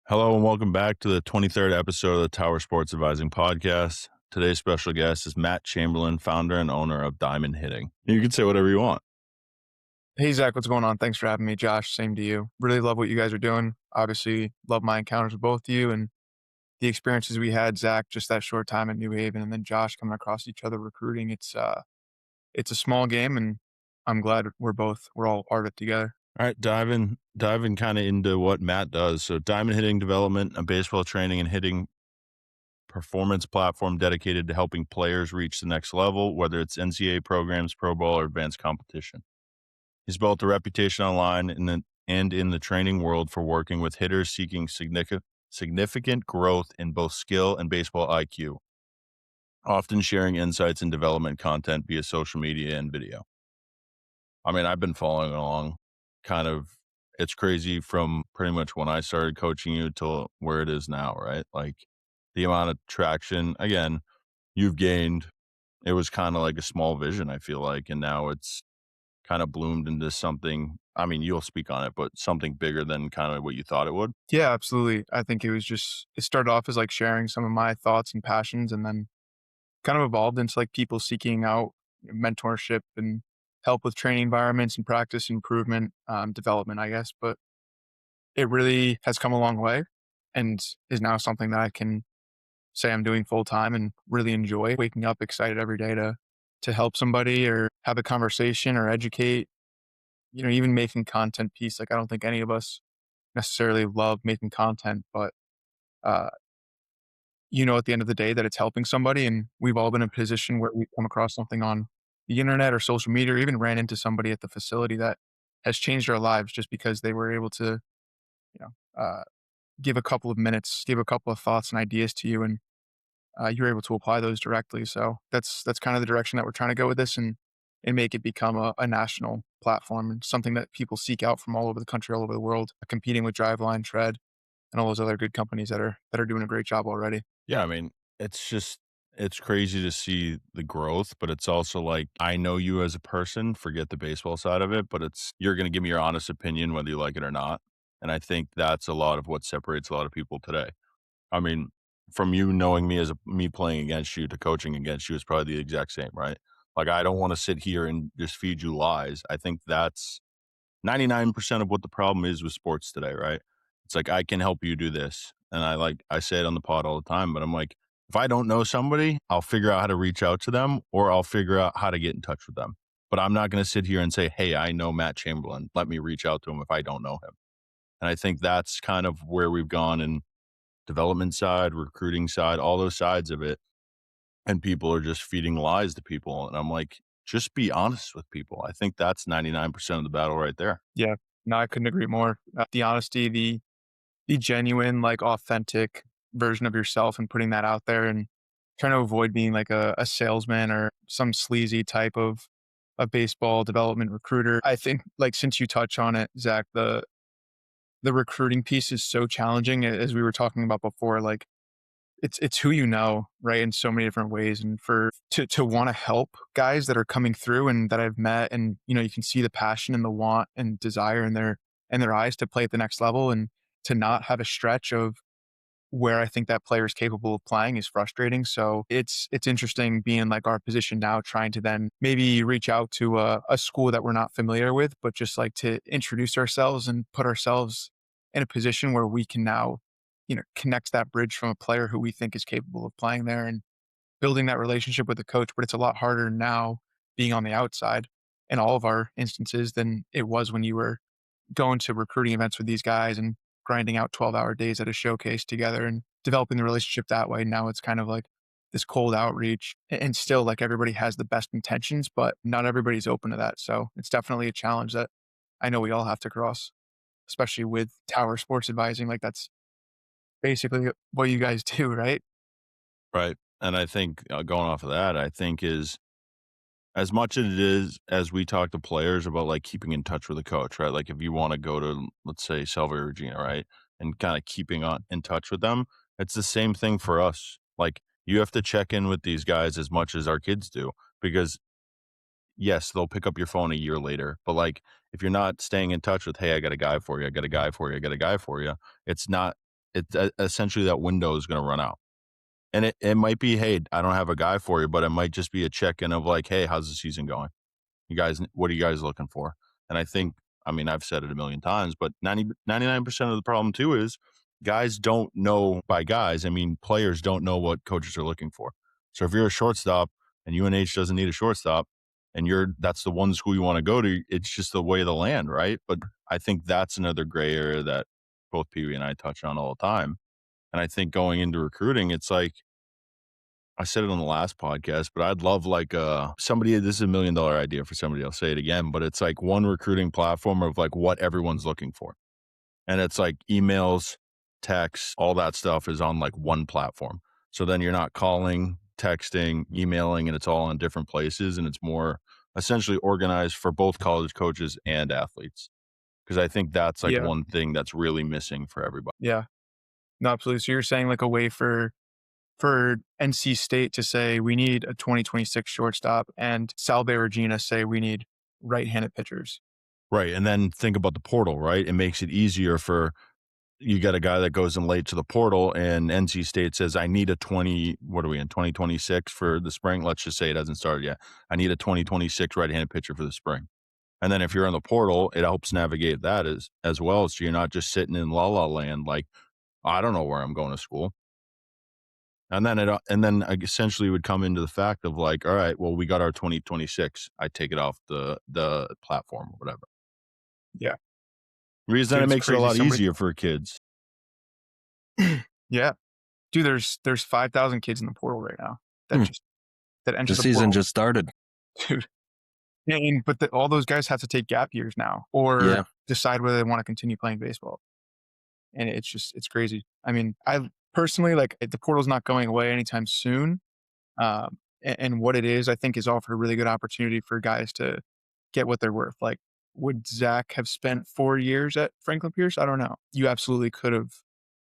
Hello and welcome back to the 23rd episode of the Tower Sports Advising Podcast. Today's special guest is Matt Chamberlain, founder and owner of Diamond Hitting. You can say whatever you want. Hey, Zach, what's going on? Thanks for having me. Josh, same to you. Really love what you guys are doing. Obviously, love my encounters with both of you and the experiences we had, Zach, just that short time at New Haven, and then Josh coming across each other recruiting. It's a small game, and I'm glad we're all part of it together. All right, diving kind of into what Matt does. So Diamond Hitting Development, a baseball training and hitting performance platform dedicated to helping players reach the next level, whether it's NCAA programs, pro ball, or advanced competition. He's built a reputation online and in the training world for working with hitters seeking significant growth in both skill and baseball IQ, often sharing insights and development content via social media and video. I mean, I've been following along kind of, it's crazy from pretty much when I started coaching you till where it is now, right? Like the amount of traction, again, you've gained, it was kind of like a small vision, I feel like, and now it's kind of bloomed into something. I mean, you'll speak on it, but something bigger than kind of what you thought it would. Yeah, absolutely. I think it started off as like sharing some of my thoughts and passions, and then kind of evolved into like people seeking out mentorship and help with training environments and practice improvement, development, I guess. But it really has come a long way and is now something that I can say I'm doing full time and really enjoy waking up excited every day to help somebody or have a conversation or educate, even making content piece. Like I don't think any of us necessarily love making content, but uh, at the end of the day that it's helping somebody, and we've all been in a position where we come across something on the internet or social media or even ran into somebody at the facility that has changed our lives just because they were able to, you know, give a couple of minutes, give a couple of thoughts and ideas to you, and you're able to apply those directly. So that's kind of the direction that we're trying to go with this, and make it become a national platform and something that people seek out from all over the country, all over the world, competing with Driveline, Tread, and all those other good companies that are doing a great job already. Yeah, I mean, it's crazy to see the growth, but it's also like, I know you as a person, forget the baseball side of it, but you're going to give me your honest opinion, whether you like it or not. And I think that's a lot of what separates a lot of people today. I mean, from you knowing me as me playing against you to coaching against you is probably the exact same, right? Like, I don't want to sit here and just feed you lies. I think that's 99% of what the problem is with sports today, right? It's like, I can help you do this. And I say it on the pod all the time, but I'm like, if I don't know somebody, I'll figure out how to reach out to them or I'll figure out how to get in touch with them. But I'm not going to sit here and say, hey, I know Matt Chamberlain. Let me reach out to him if I don't know him. And I think that's kind of where we've gone in development side, recruiting side, all those sides of it. And people are just feeding lies to people. And I'm like, just be honest with people. I think that's 99% of the battle right there. Yeah, no, I couldn't agree more. The honesty, the genuine, like authentic version of yourself, and putting that out there, and trying to avoid being like a salesman or some sleazy type of a baseball development recruiter. I think like since you touch on it, Zach, the recruiting piece is so challenging as we were talking about before. Like it's who you know, right? In so many different ways. And to want to help guys that are coming through and that I've met, and you can see the passion and the want and desire in their eyes to play at the next level, and to not have a stretch of where I think that player is capable of playing is frustrating. So it's interesting being like our position now, trying to then maybe reach out to a school that we're not familiar with, but just like to introduce ourselves and put ourselves in a position where we can now, connect that bridge from a player who we think is capable of playing there, and building that relationship with the coach. But it's a lot harder now being on the outside in all of our instances than it was when you were going to recruiting events with these guys and grinding out 12-hour days at a showcase together and developing the relationship that way. Now it's kind of like this cold outreach, and still like everybody has the best intentions, but not everybody's open to that. So it's definitely a challenge that I know we all have to cross, especially with Tower Sports Advising. Like that's basically what you guys do, right? Right. And I think going off of that, I think is as much as it is as we talk to players about like keeping in touch with a coach, right? Like if you want to go to, let's say, Salve Regina, right? And kind of keeping in touch with them, it's the same thing for us. Like you have to check in with these guys as much as our kids do because yes, they'll pick up your phone a year later. But like if you're not staying in touch with, hey, I got a guy for you, I got a guy for you, I got a guy for you, it's not essentially that window is going to run out. And it might be, hey, I don't have a guy for you, but it might just be a check in of like, hey, how's the season going? You guys, what are you guys looking for? And I think, I mean, I've said it a million times, but 99% of the problem too is guys don't know, by guys, I mean, players don't know what coaches are looking for. So if you're a shortstop and UNH doesn't need a shortstop and that's the one school you want to go to, it's just the way of the land, right? But I think that's another gray area that both Pee Wee and I touch on all the time. And I think going into recruiting, it's like, I said it on the last podcast, but I'd love like somebody, this is $1 million idea for somebody, I'll say it again, but it's like one recruiting platform of like what everyone's looking for. And it's like emails, texts, all that stuff is on like one platform. So then you're not calling, texting, emailing, and it's all in different places. And it's more essentially organized for both college coaches and athletes. Cause I think that's like Yeah. one thing that's really missing for everybody. Yeah. No, absolutely. So you're saying like a way for NC State to say we need a 2026 shortstop and Sal Bay Regina say we need right-handed pitchers. Right. And then think about the portal, right? It makes it easier for you got a guy that goes in late to the portal and NC State says, I need a 20, what are we in 2026 for the spring? Let's just say it hasn't started yet. I need a 2026 right-handed pitcher for the spring. And then if you're in the portal, it helps navigate that as well. So you're not just sitting in la la land like, I don't know where I'm going to school. And then essentially would come into the fact of like, all right, well, we got our 2026. I take it off the platform or whatever. Yeah. Because then Dude, it it's makes it a crazy. lot easier for kids. Yeah. Dude, there's 5,000 kids in the portal right now that Hmm. just that enter The the season portal. just started. Dude. But all those guys have to take gap years now or Yeah. decide whether they want to continue playing baseball. And it's crazy. I mean, I personally like the portal's not going away anytime soon. And what it is, I think, is offered a really good opportunity for guys to get what they're worth. Like, would Zach have spent 4 years at Franklin Pierce? I don't know. You absolutely could have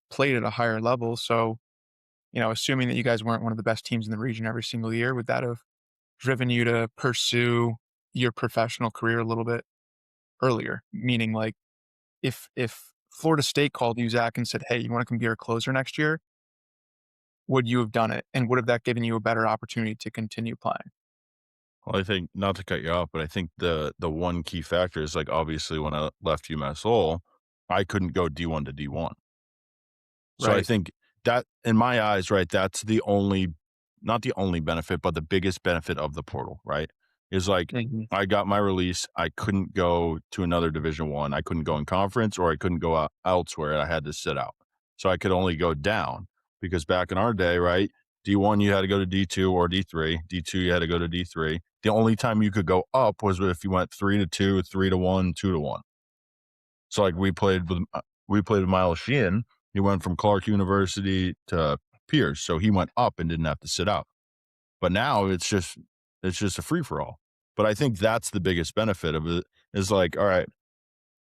played at a higher level. So, assuming that you guys weren't one of the best teams in the region every single year, would that have driven you to pursue your professional career a little bit earlier? Meaning, like, if Florida State called you, Zach, and said, "Hey, you want to come be our closer next year?" Would you have done it? And would have that given you a better opportunity to continue playing? Well, I think not to cut you off, but I think the one key factor is like obviously when I left UMass Lowell, I couldn't go D1 to D1. So I Right. think that in my eyes, right, that's the only, not the only benefit, but the biggest benefit of the portal, right? Is like Mhm. I got my release. I couldn't go to another Division One. I couldn't go in conference or I couldn't go out elsewhere. I had to sit out. So I could only go down because back in our day, right? D1, you had to go to D2 or D3. D2, you had to go to D3. The only time you could go up was if you went 3-2, 3-1, 2-1. So like we played with Miles Sheehan. He went from Clark University to Pierce, so he went up and didn't have to sit out. But now it's just a free for all. But I think that's the biggest benefit of it is like, all right,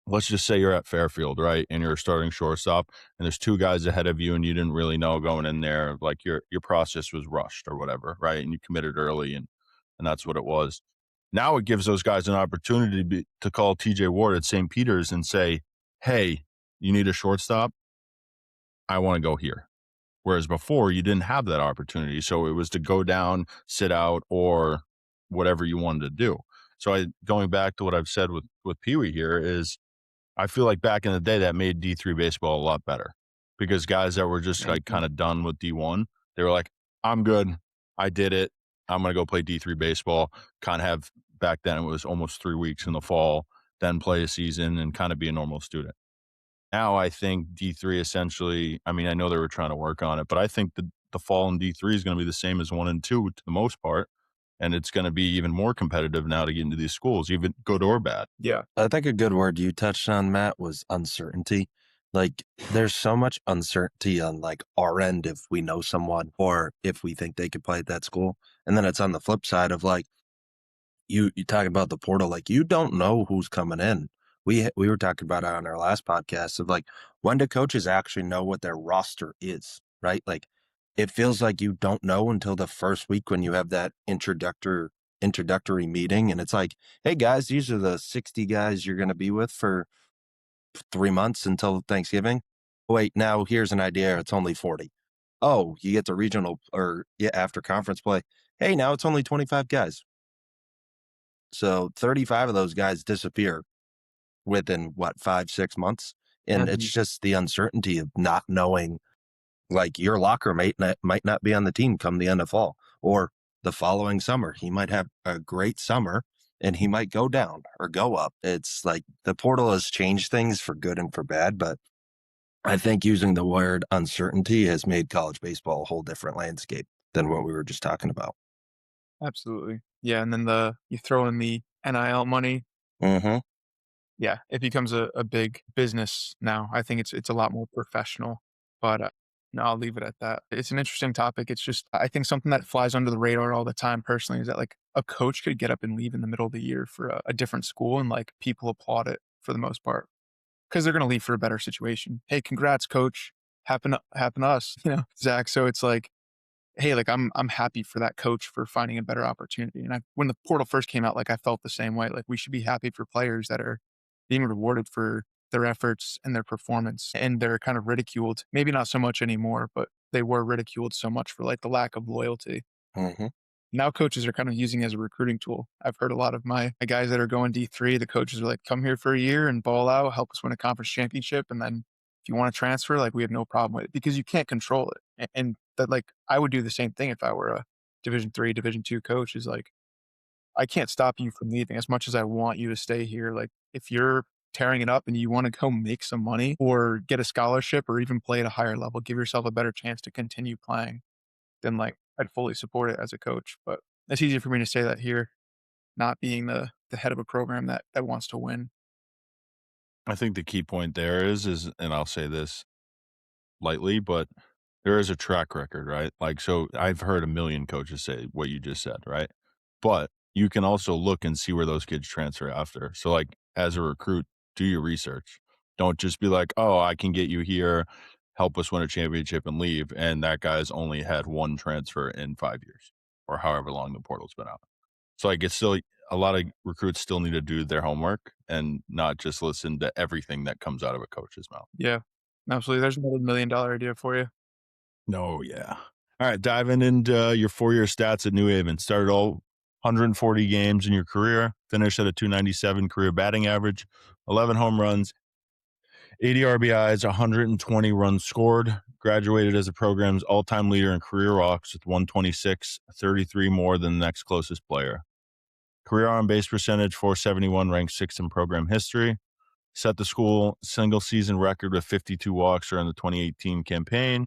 let's just say you're at Fairfield, right? And you're a starting shortstop and there's two guys ahead of you and you didn't really know going in there, like your process was rushed or whatever, right? And you committed early and that's what it was. Now it gives those guys an opportunity to call TJ Ward at St. Peter's and say, hey, you need a shortstop? I want to go here. Whereas before you didn't have that opportunity. So it was to go down, sit out, or whatever you wanted to do. So going back to what I've said with Pee Wee here is I feel like back in the day that made D3 baseball a lot better because guys that were just like Mhm. kind of done with D1, they were like, I'm good. I did it. I'm going to go play D3 baseball. Kind of have back then it was almost 3 weeks in the fall, then play a season and kind of be a normal student. Now I think D3 essentially, I mean, I know they were trying to work on it, but I think the fall in D3 is going to be the same as 1 and 2 to the most part. And it's going to be even more competitive now to get into these schools, even good or bad. Yeah. I think a good word you touched on, Matt, was uncertainty. Like, there's so much uncertainty on like our end if we know someone or if we think they could play at that school. And then it's on the flip side of like you talk about the portal, like you don't know who's coming in. We were talking about it on our last podcast of like when do coaches actually know what their roster is, right? Like it feels like you don't know until the first week when you have that introductory meeting and it's like, hey guys, these are the 60 guys you're going to be with for 3 months until Thanksgiving. Wait, now here's an idea. It's only 40. Oh, you get to regional or yeah, after conference play. Hey, now it's only 25 guys. So 35 of those guys disappear within what, 5, 6 months. And it's Mhm. just the uncertainty of not knowing, like your locker might not be on the team come the end of fall or the following summer. He might have a great summer and he might go down or go up. It's like the portal has changed things for good and for bad, but I think using the word uncertainty has made college baseball a whole different landscape than what we were just talking about. Absolutely. Yeah, and then you throw in the NIL money. Mm-hmm. Yeah, it becomes a big business now. I think it's a lot more professional, but, no, I'll leave it at that. It's an interesting topic. It's just I think something that flies under the radar all the time personally is that, like, a coach could get up and leave in the middle of the year for a different school, and, like, people applaud it for the most part because 'cause they're gonna leave for a better situation. "Hey, congrats, coach. Happen to us," Zach. So it's like, hey, like I'm happy for that coach for finding a better opportunity. And when the portal first came out, like I felt the same way. Like we should be happy for players that are being rewarded for their efforts and their performance, and they're kind of ridiculed. Maybe not so much anymore, but they were ridiculed so much for like the lack of loyalty. Mm-hmm. Now coaches are kind of using it as a recruiting tool. I've heard a lot of my guys that are going D3, the coaches are like, come here for a year and ball out, help us win a conference championship. And then if you want to transfer, like we have no problem with it because you can't control it. And that like I would do the same thing if I were a Division 3, Division 2 coach is like, I can't stop you from leaving as much as I want you to stay here. Like if you're tearing it up and you want to go make some money or get a scholarship or even play at a higher level, give yourself a better chance to continue playing, then like I'd fully support it as a coach. But it's easier for me to say that here, not being the head of a program that wants to win. I think the key point there is, and I'll say this lightly, but there is a track record, right? Like, so I've heard a million coaches say what you just said, right? But you can also look and see where those kids transfer after. So, like, as a recruit, do your research. Don't just be like, oh, I can get you here, help us win a championship and leave. And that guy's only had one transfer in 5 years or however long the portal's been out. So, like, it's still a lot of recruits still need to do their homework and not just listen to everything that comes out of a coach's mouth. Yeah, absolutely. There's another $1 million idea for you. No, yeah. All right, diving into your 4-year stats at New Haven. Started all 140 games in your career, finished at a 297 career batting average, 11 home runs, 80 RBIs, 120 runs scored. Graduated as the program's all-time leader in career walks with 126, 33 more than the next closest player. Career on-base percentage 471, ranked sixth in program history. Set the school single season record with 52 walks during the 2018 campaign.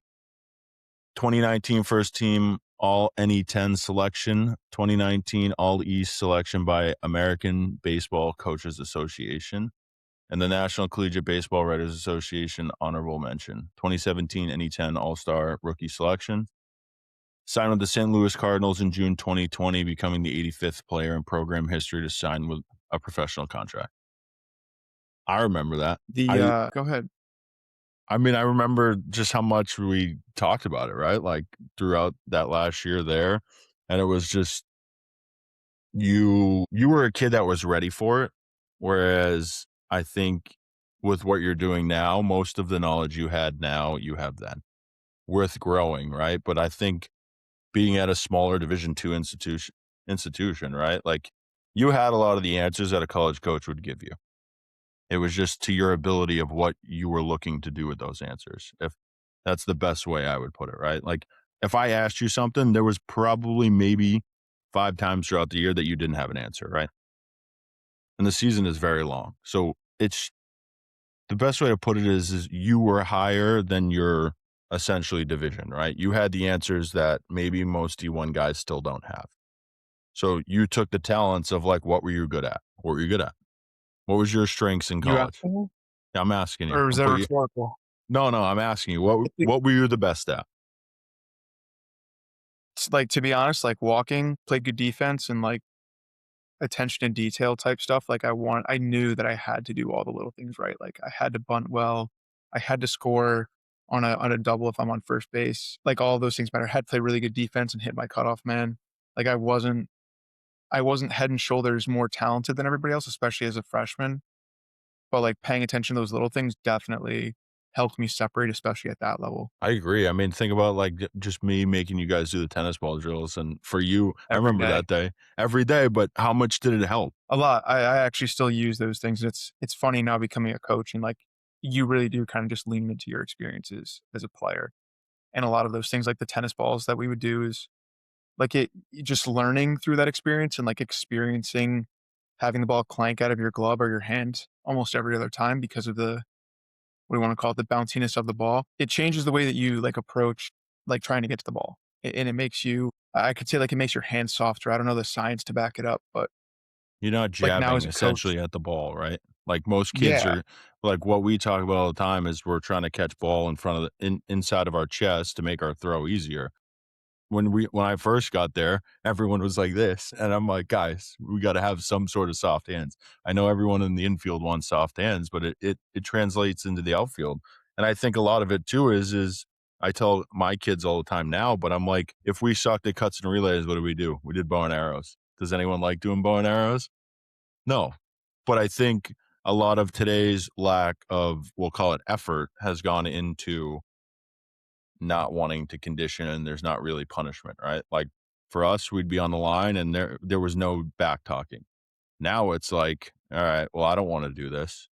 2019 first team All NE10 selection, 2019 All East selection by American Baseball Coaches Association, and the National Collegiate Baseball Writers Association honorable mention. 2017 NE10 All-Star rookie selection. Signed with the St. Louis Cardinals in June 2020, becoming the 85th player in program history to sign with a professional contract. I remember that. Go ahead. I mean, I remember just how much we talked about it, right? Like throughout that last year there. And it was just you were a kid that was ready for it. Whereas I think with what you're doing now, most of the knowledge you had now, you have then. Worth growing, right? But I think being at a smaller Division 2 institution, right? Like you had a lot of the answers that a college coach would give you. It was just to your ability of what you were looking to do with those answers. If that's the best way I would put it, right? Like if I asked you something, there was probably maybe 5 times throughout the year that you didn't have an answer, right? And the season is very long. So it's the best way to put it is you were higher than your essentially division, right? You had the answers that maybe most D1 guys still don't have. So you took the talents of like, what were you good at? What were you good at? What was your strengths in You college? asking me? Yeah, I'm asking you. Or was that rhetorical? No, I'm asking you. What were you the best at? It's like, to be honest, like walking, play good defense and like attention to detail type stuff. Like I knew that I had to do all the little things right. Like I had to bunt well. I had to score on a double if I'm on first base. Like all those things matter. I had to play really good defense and hit my cutoff man. Like I wasn't head and shoulders more talented than everybody else, especially as a freshman. But like paying attention to those little things definitely helped me separate, especially at that level I agree. I mean, think about like just me making you guys do the tennis ball drills. And for you, I every remember day. that day every day, but how much did it help? A lot. I actually still use those things. It's funny now becoming a coach and like you really do kind of just lean into your experiences as a player. And a lot of those things like the tennis balls that we would do is like just learning through that experience and like experiencing having the ball clank out of your glove or your hand almost every other time because of the what do you want to call it, the bounciness of the ball. It changes the way that you like approach like trying to get to the ball. And it makes you I could say like it makes your hands softer. I don't know the science to back it up, but You're not like now as jabbing a coach, essentially at the ball, right? Like most kids yeah. are like what we talk about all the time is we're trying to catch ball in front of inside of our chest to make our throw easier. When I first got there, everyone was like this, and I'm like, "Guys, we gotta have some sort of soft hands." I know everyone in the infield wants soft hands, but it translates into the outfield, and I think a lot of it too is I tell my kids all the time now, but I'm like, "If we sucked at cuts and relays, what do we do? We did bow and arrows. Does anyone like doing bow and arrows? No." But I think a lot of today's lack of, we'll call it effort, has gone into not wanting to condition and there's not really punishment, right? Like for us, we'd be on the line and there was no back talking. Now it's like, all right, well, I don't want to do this.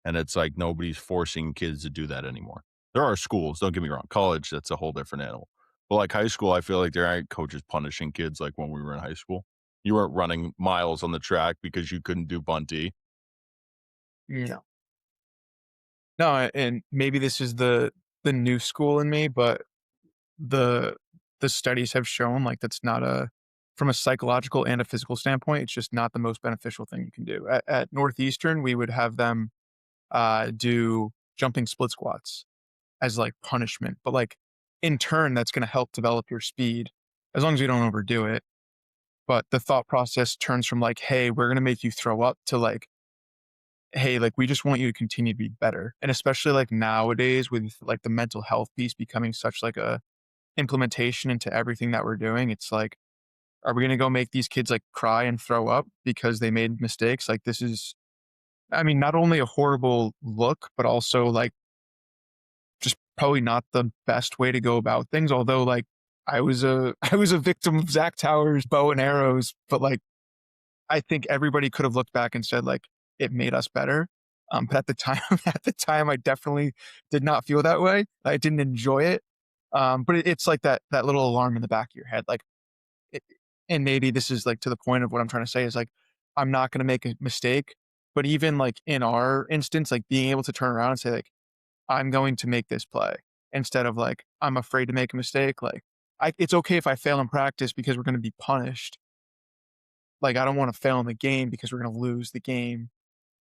And it's like nobody's forcing kids to do that anymore. There are schools, don't get me wrong. College, that's a whole different animal. But like high school, I feel like there aren't coaches punishing kids like when we were in high school. You weren't running miles on the track because you couldn't do bunty. No. No, and maybe this is the new school in me, but the the studies have shown like that's not a from a psychological and a physical standpoint, it's just not the most beneficial thing you can do. At Northeastern, we would have them do jumping split squats as like punishment, but like in turn, that's going to help develop your speed as long as you don't overdo it. But the thought process turns from like, hey, we're going to make you throw up to like, hey, like we just want you to continue to be better. And especially like nowadays with like the mental health piece becoming such like a implementation into everything that we're doing, it's like, are we going to go make these kids like cry and throw up because they made mistakes? Like this is, I mean, not only a horrible look, but also like just probably not the best way to go about things. Although like I was a victim of Zack Tower's bow and arrows, but like I think everybody could have looked back and said like it made us better. But at the time, at the time, I definitely did not feel that way. I didn't enjoy it. But it's like that little alarm in the back of your head, like, it, and maybe this is like to the point of what I'm trying to say is like I'm not going to make a mistake. But even like in our instance, like being able to turn around and say like I'm going to make this play instead of like I'm afraid to make a mistake. Like it's okay if I fail in practice because we're going to be punished. Like I don't want to fail in the game because we're going to lose the game.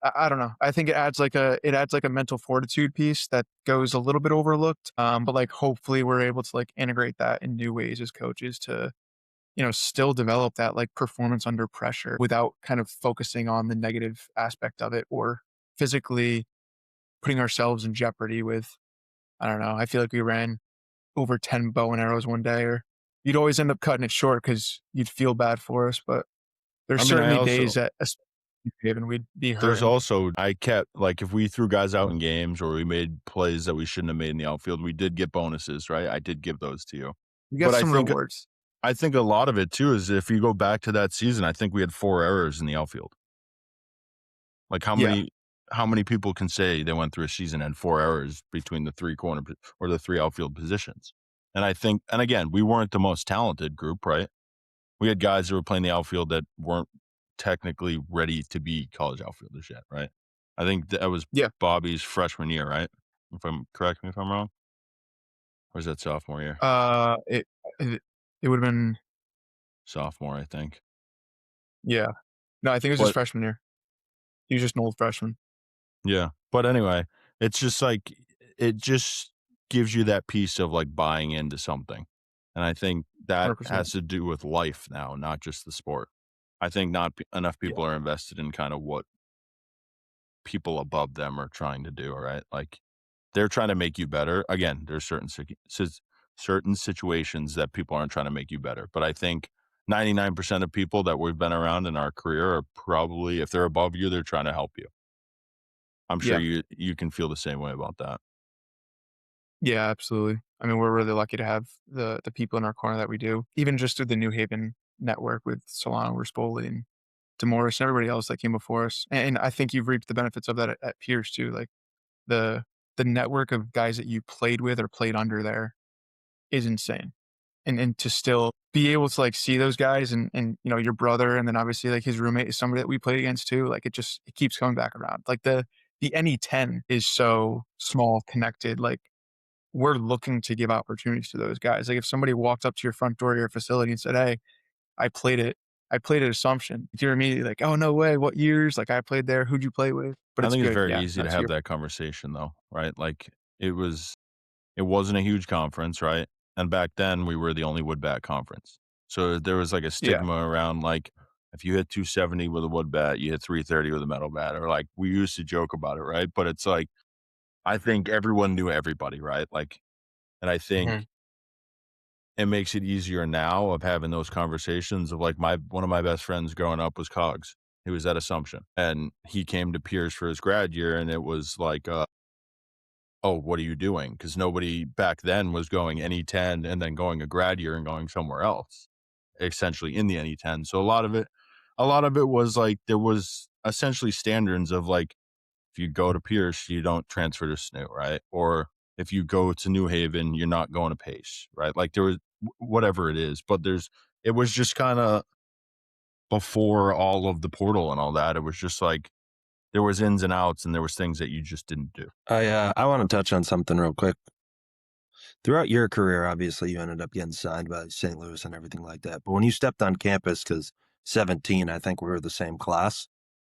I don't know. I think it adds like a mental fortitude piece that goes a little bit overlooked. But like hopefully we're able to like integrate that in new ways as coaches to still develop that like performance under pressure without kind of focusing on the negative aspect of it or physically putting ourselves in jeopardy with I don't know. I feel like we ran over 10 bow and arrows one day, or you'd always end up cutting it short because you'd feel bad for us. But there's I mean, certainly days that and we'd be there's hurting. also I kept like if we threw guys out in games or we made plays that we shouldn't have made in the outfield, we did get bonuses, right? I did give those to you. You get But some rewards. I think a lot of it too is if you go back to that season, I think we had 4 errors in the outfield. Like Yeah. how many people can say they went through a season and 4 errors between the 3 or the 3 outfield positions? And I think and again, we weren't the most talented group, right? We had guys that were playing the outfield that weren't technically ready to be college outfielders yet, right? I think that was Yeah. Bobby's freshman year, right? If I'm correct me if I'm wrong, or is that sophomore year? Uh, it it, it would have been Sophomore, I think. yeah. No, I think it was his But freshman year. He was just an old freshman. yeah, but anyway, it's just like it just gives you that piece of like buying into something, and I think that 100%. has to do with life now, not just the sport. I think not enough Yeah. people are invested in kind of what people above them are trying to do, right? Like they're trying to make you better. Again, there's certain situations that people aren't trying to make you better, but I think 99% of people that we've been around in our career are probably, if they're above you, they're trying to help you. I'm sure Yeah. you can feel the same way about that. Yeah, absolutely. I mean, we're really lucky to have the people in our corner that we do. Even just through the New Haven network with Solano, Rispoli, and Demoris, and everybody else that came before us. And I think you've reaped the benefits of that at Pierce too. Like the the network of guys that you played with or played under there is insane. And to still be able to like see those guys and your brother and then obviously like his roommate is somebody that we played against too. Like it keeps coming back around. Like the NE10 is so small connected. Like we're looking to give opportunities to those guys. Like if somebody walked up to your front door of your facility and said, "Hey, I played it. I played at Assumption." You're immediately like, "Oh no way! What years? Like I played there. Who'd you play with?" But I it's think it's good. very Yeah, easy to that's have your that conversation though, right? Like it wasn't a huge conference, right? And back then we were the only wood bat conference. So there was like a yeah. stigma around like if you hit 270 with a wood bat, you hit 330 with a metal bat, or like we used to joke about it, right? But it's like I think everyone knew everybody, right? Like, and I Mhm. think it makes it easier now of having those conversations of like my one of my best friends growing up was Cogs. He was at Assumption and he came to Pierce for his grad year and it was like oh, what are you doing? Because nobody back then was going NE10 and then going a grad year and going somewhere else, essentially in the NE10. So a lot of it was like there was essentially standards of like if you go to Pierce, you don't transfer to SNU, right? Or if you go to New Haven, you're not going to Pace, right? Like there was whatever it is, but it was just kind of before all of the portal and all that. It was just like there was ins and outs and there was things that you just didn't do. I want to touch on something real quick. Throughout your career, obviously, you ended up getting signed by St. Louis and everything like that. But when you stepped on campus, because 17, I think we were the same class,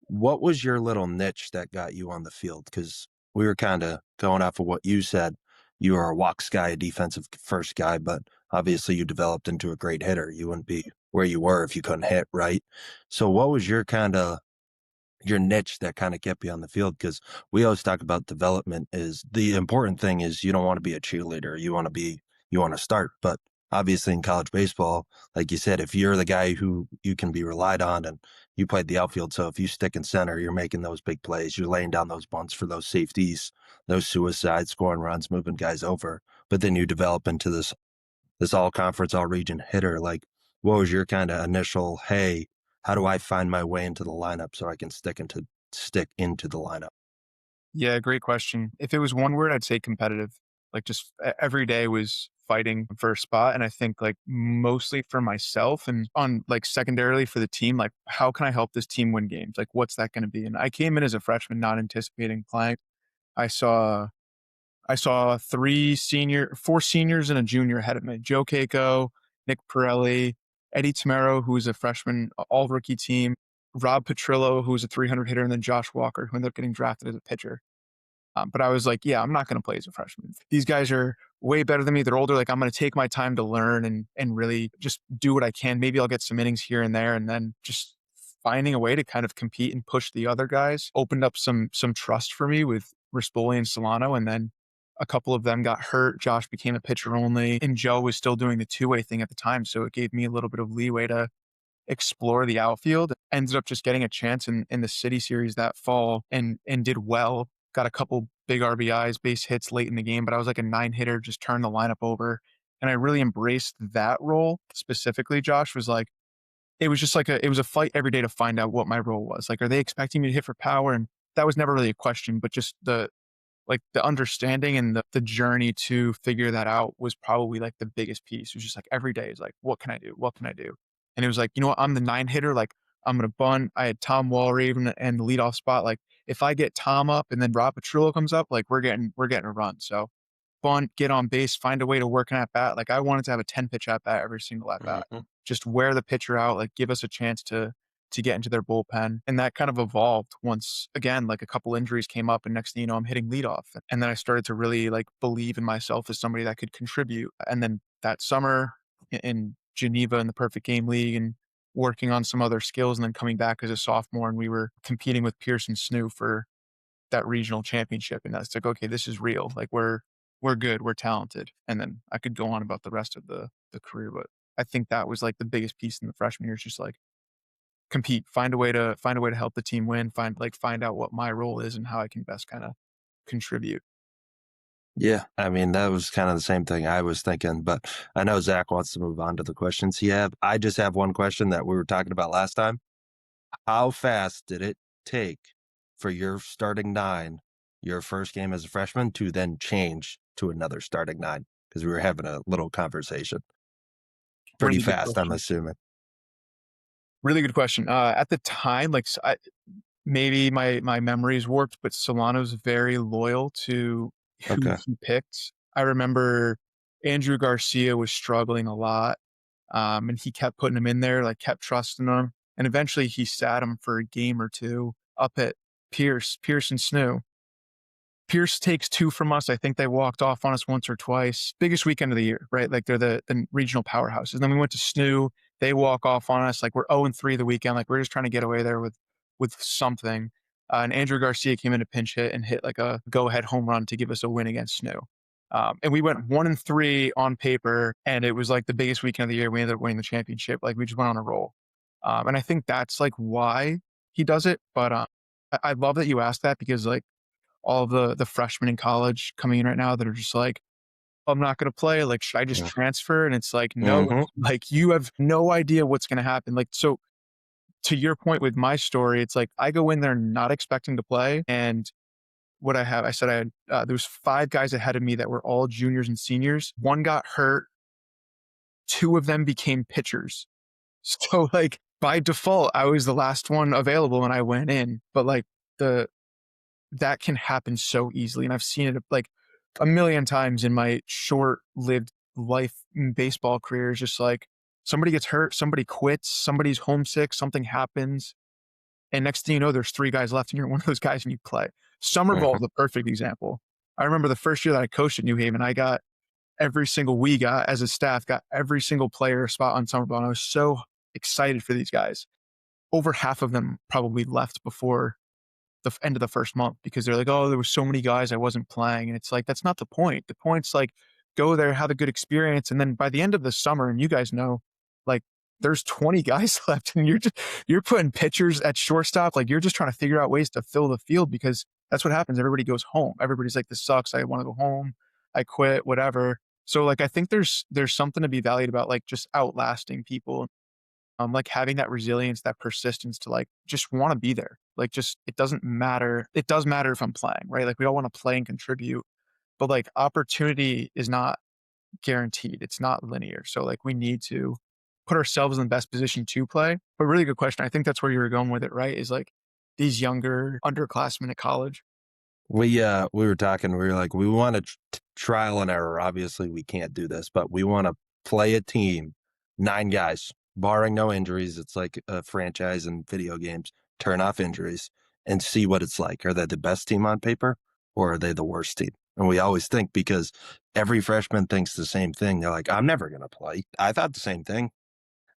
what was your little niche that got you on the field? Because we were kind of going off of what you said. You were a walks guy, a defensive first guy, but obviously you developed into a great hitter. You wouldn't be where you were if you couldn't hit, right? So what was your niche that kind of kept you on the field? Because we always talk about development is the important thing is you don't want to be a cheerleader. You want to start. But obviously in college baseball, like you said, if you're the guy who you can be relied on and you played the outfield. So if you stick in center, you're making those big plays. You're laying down those bunts for those safeties, those suicides, scoring runs, moving guys over. But then you develop into this all conference, all region hitter. Like, what was your kind of initial, hey, how do I find my way into the lineup so I can stick into the lineup? Yeah, great question. If it was one word, I'd say competitive. Like just every day was fighting for a spot. And I think like mostly for myself and on like secondarily for the team, like how can I help this team win games? Like what's that going to be? And I came in as a freshman, not anticipating playing. I saw four seniors and a junior ahead of me. Joe Keiko, Nick Pirelli, Eddie Tamero, who was a freshman, all rookie team, Rob Petrillo, who was a 300 hitter, and then Josh Walker, who ended up getting drafted as a pitcher. But I was like, yeah, I'm not going to play as a freshman. These guys are way better than me. They're older. Like I'm going to take my time to learn and really just do what I can. Maybe I'll get some innings here and there, and then just finding a way to kind of compete and push the other guys opened up some trust for me with Rispoli and Solano, and then a couple of them got hurt. Josh became a pitcher only, and Joe was still doing the two-way thing at the time, so it gave me a little bit of leeway to explore the outfield. Ended up just getting a chance in the city series that fall and did well. Got a couple big RBIs, base hits late in the game, but I was like a 9 hitter, just turned the lineup over. And I really embraced that role specifically. Josh was like, it was just like it was a fight every day to find out what my role was. Like, are they expecting me to hit for power? And that was never really a question, but just the understanding and the journey to figure that out was probably like the biggest piece. It was just like every day is like, what can I do? What can I do? And it was like, you know what? I'm the 9 hitter. Like I'm gonna bunt. I had Tom Walraven and the leadoff spot. Like if I get Tom up and then Rob Petrillo comes up, like we're getting a run. So bunt, get on base, find a way to work an at bat. Like I wanted to have a 10 pitch at bat every single at bat. Mhm. Just wear the pitcher out, like give us a chance to get into their bullpen. And that kind of evolved once again, like a couple injuries came up and next thing you know, I'm hitting leadoff. And then I started to really like believe in myself as somebody that could contribute. And then that summer in Geneva in the Perfect Game League and working on some other skills and then coming back as a sophomore and we were competing with Pearson Snoo for that regional championship. And that's like, okay, this is real. Like we're good, we're talented. And then I could go on about the rest of the career, but I think that was like the biggest piece in the freshman year is just like compete, find a way to help the team win, find out what my role is and how I can best kind of contribute. Yeah, I mean, that was kind of the same thing I was thinking, but I know Zach wants to move on to the questions he have. I just have one question that we were talking about last time. How fast did it take for your starting nine, your first game as a freshman, to then change to another starting nine? Because we were having a little conversation. Pretty Really good fast, I'm question. assuming. Really good question. At the time, like maybe my memory is warped, but Solano's very loyal to who Okay. he picked. I remember Andrew Garcia was struggling a lot, and he kept putting him in there, like kept trusting him, and eventually he sat him for a game or two up at Pierce and Snoo. Pierce takes 2 from us. I think they walked off on us once or twice. Biggest weekend of the year, right? Like they're the regional powerhouses. And then we went to Snoo. They walk off on us. Like we're 0-3 the weekend. Like we're just trying to get away there with something. And Andrew Garcia came in to pinch hit and hit like a go ahead home run to give us a win against Snoo. And we went 1-3 on paper, and it was like the biggest weekend of the year. We ended up winning the championship. Like we just went on a roll. And I think that's like why he does it. But I love that you asked that because like all of the freshmen in college coming in right now that are just like, I'm not going to play. Like, should I just transfer? And it's like, no, Mm-hmm. like you have no idea what's going to happen. Like, so to your point with my story, it's like I go in there not expecting to play. And what I said I had, there was 5 guys ahead of me that were all juniors and seniors. One got hurt. 2 of them became pitchers. So like by default, I was the last one available and I went in. But like the that can happen so easily. And I've seen it like a million times in my short lived life in baseball career. Is just like somebody gets hurt, somebody quits, somebody's homesick, something happens. And next thing you know, there's 3 guys left and you're one of those guys and you play. Summer ball Mm-hmm. is a perfect example. I remember the first year that I coached at New Haven, I got we got as a staff, got every single player spot on summer ball. And I was so excited for these guys. Over half of them probably left before the end of the first month because they're like, oh, there was so many guys I wasn't playing. And it's like, that's not the point. The point's like, go there, have a good experience. And then by the end of the summer, and you guys know, like there's 20 guys left and you're putting pitchers at shortstop. Like you're just trying to figure out ways to fill the field because that's what happens. Everybody goes home. Everybody's like, this sucks. I want to go home. I quit, whatever. So like, I think there's something to be valued about like just outlasting people, like having that resilience, that persistence to like just want to be there. Like just it doesn't matter. It does matter if I'm playing, right? Like we all want to play and contribute, but like opportunity is not guaranteed. It's not linear. So like we need to put ourselves in the best position to play. But really good question. I think that's where you were going with it, right? Is like these younger underclassmen at college. We were talking, we were like, we want to trial and error. Obviously, we can't do this, but we want to play a team, 9 guys, barring no injuries. It's like a franchise in video games, turn off injuries and see what it's like. Are they the best team on paper or are they the worst team? And we always think because every freshman thinks the same thing. They're like, I'm never going to play. I thought the same thing.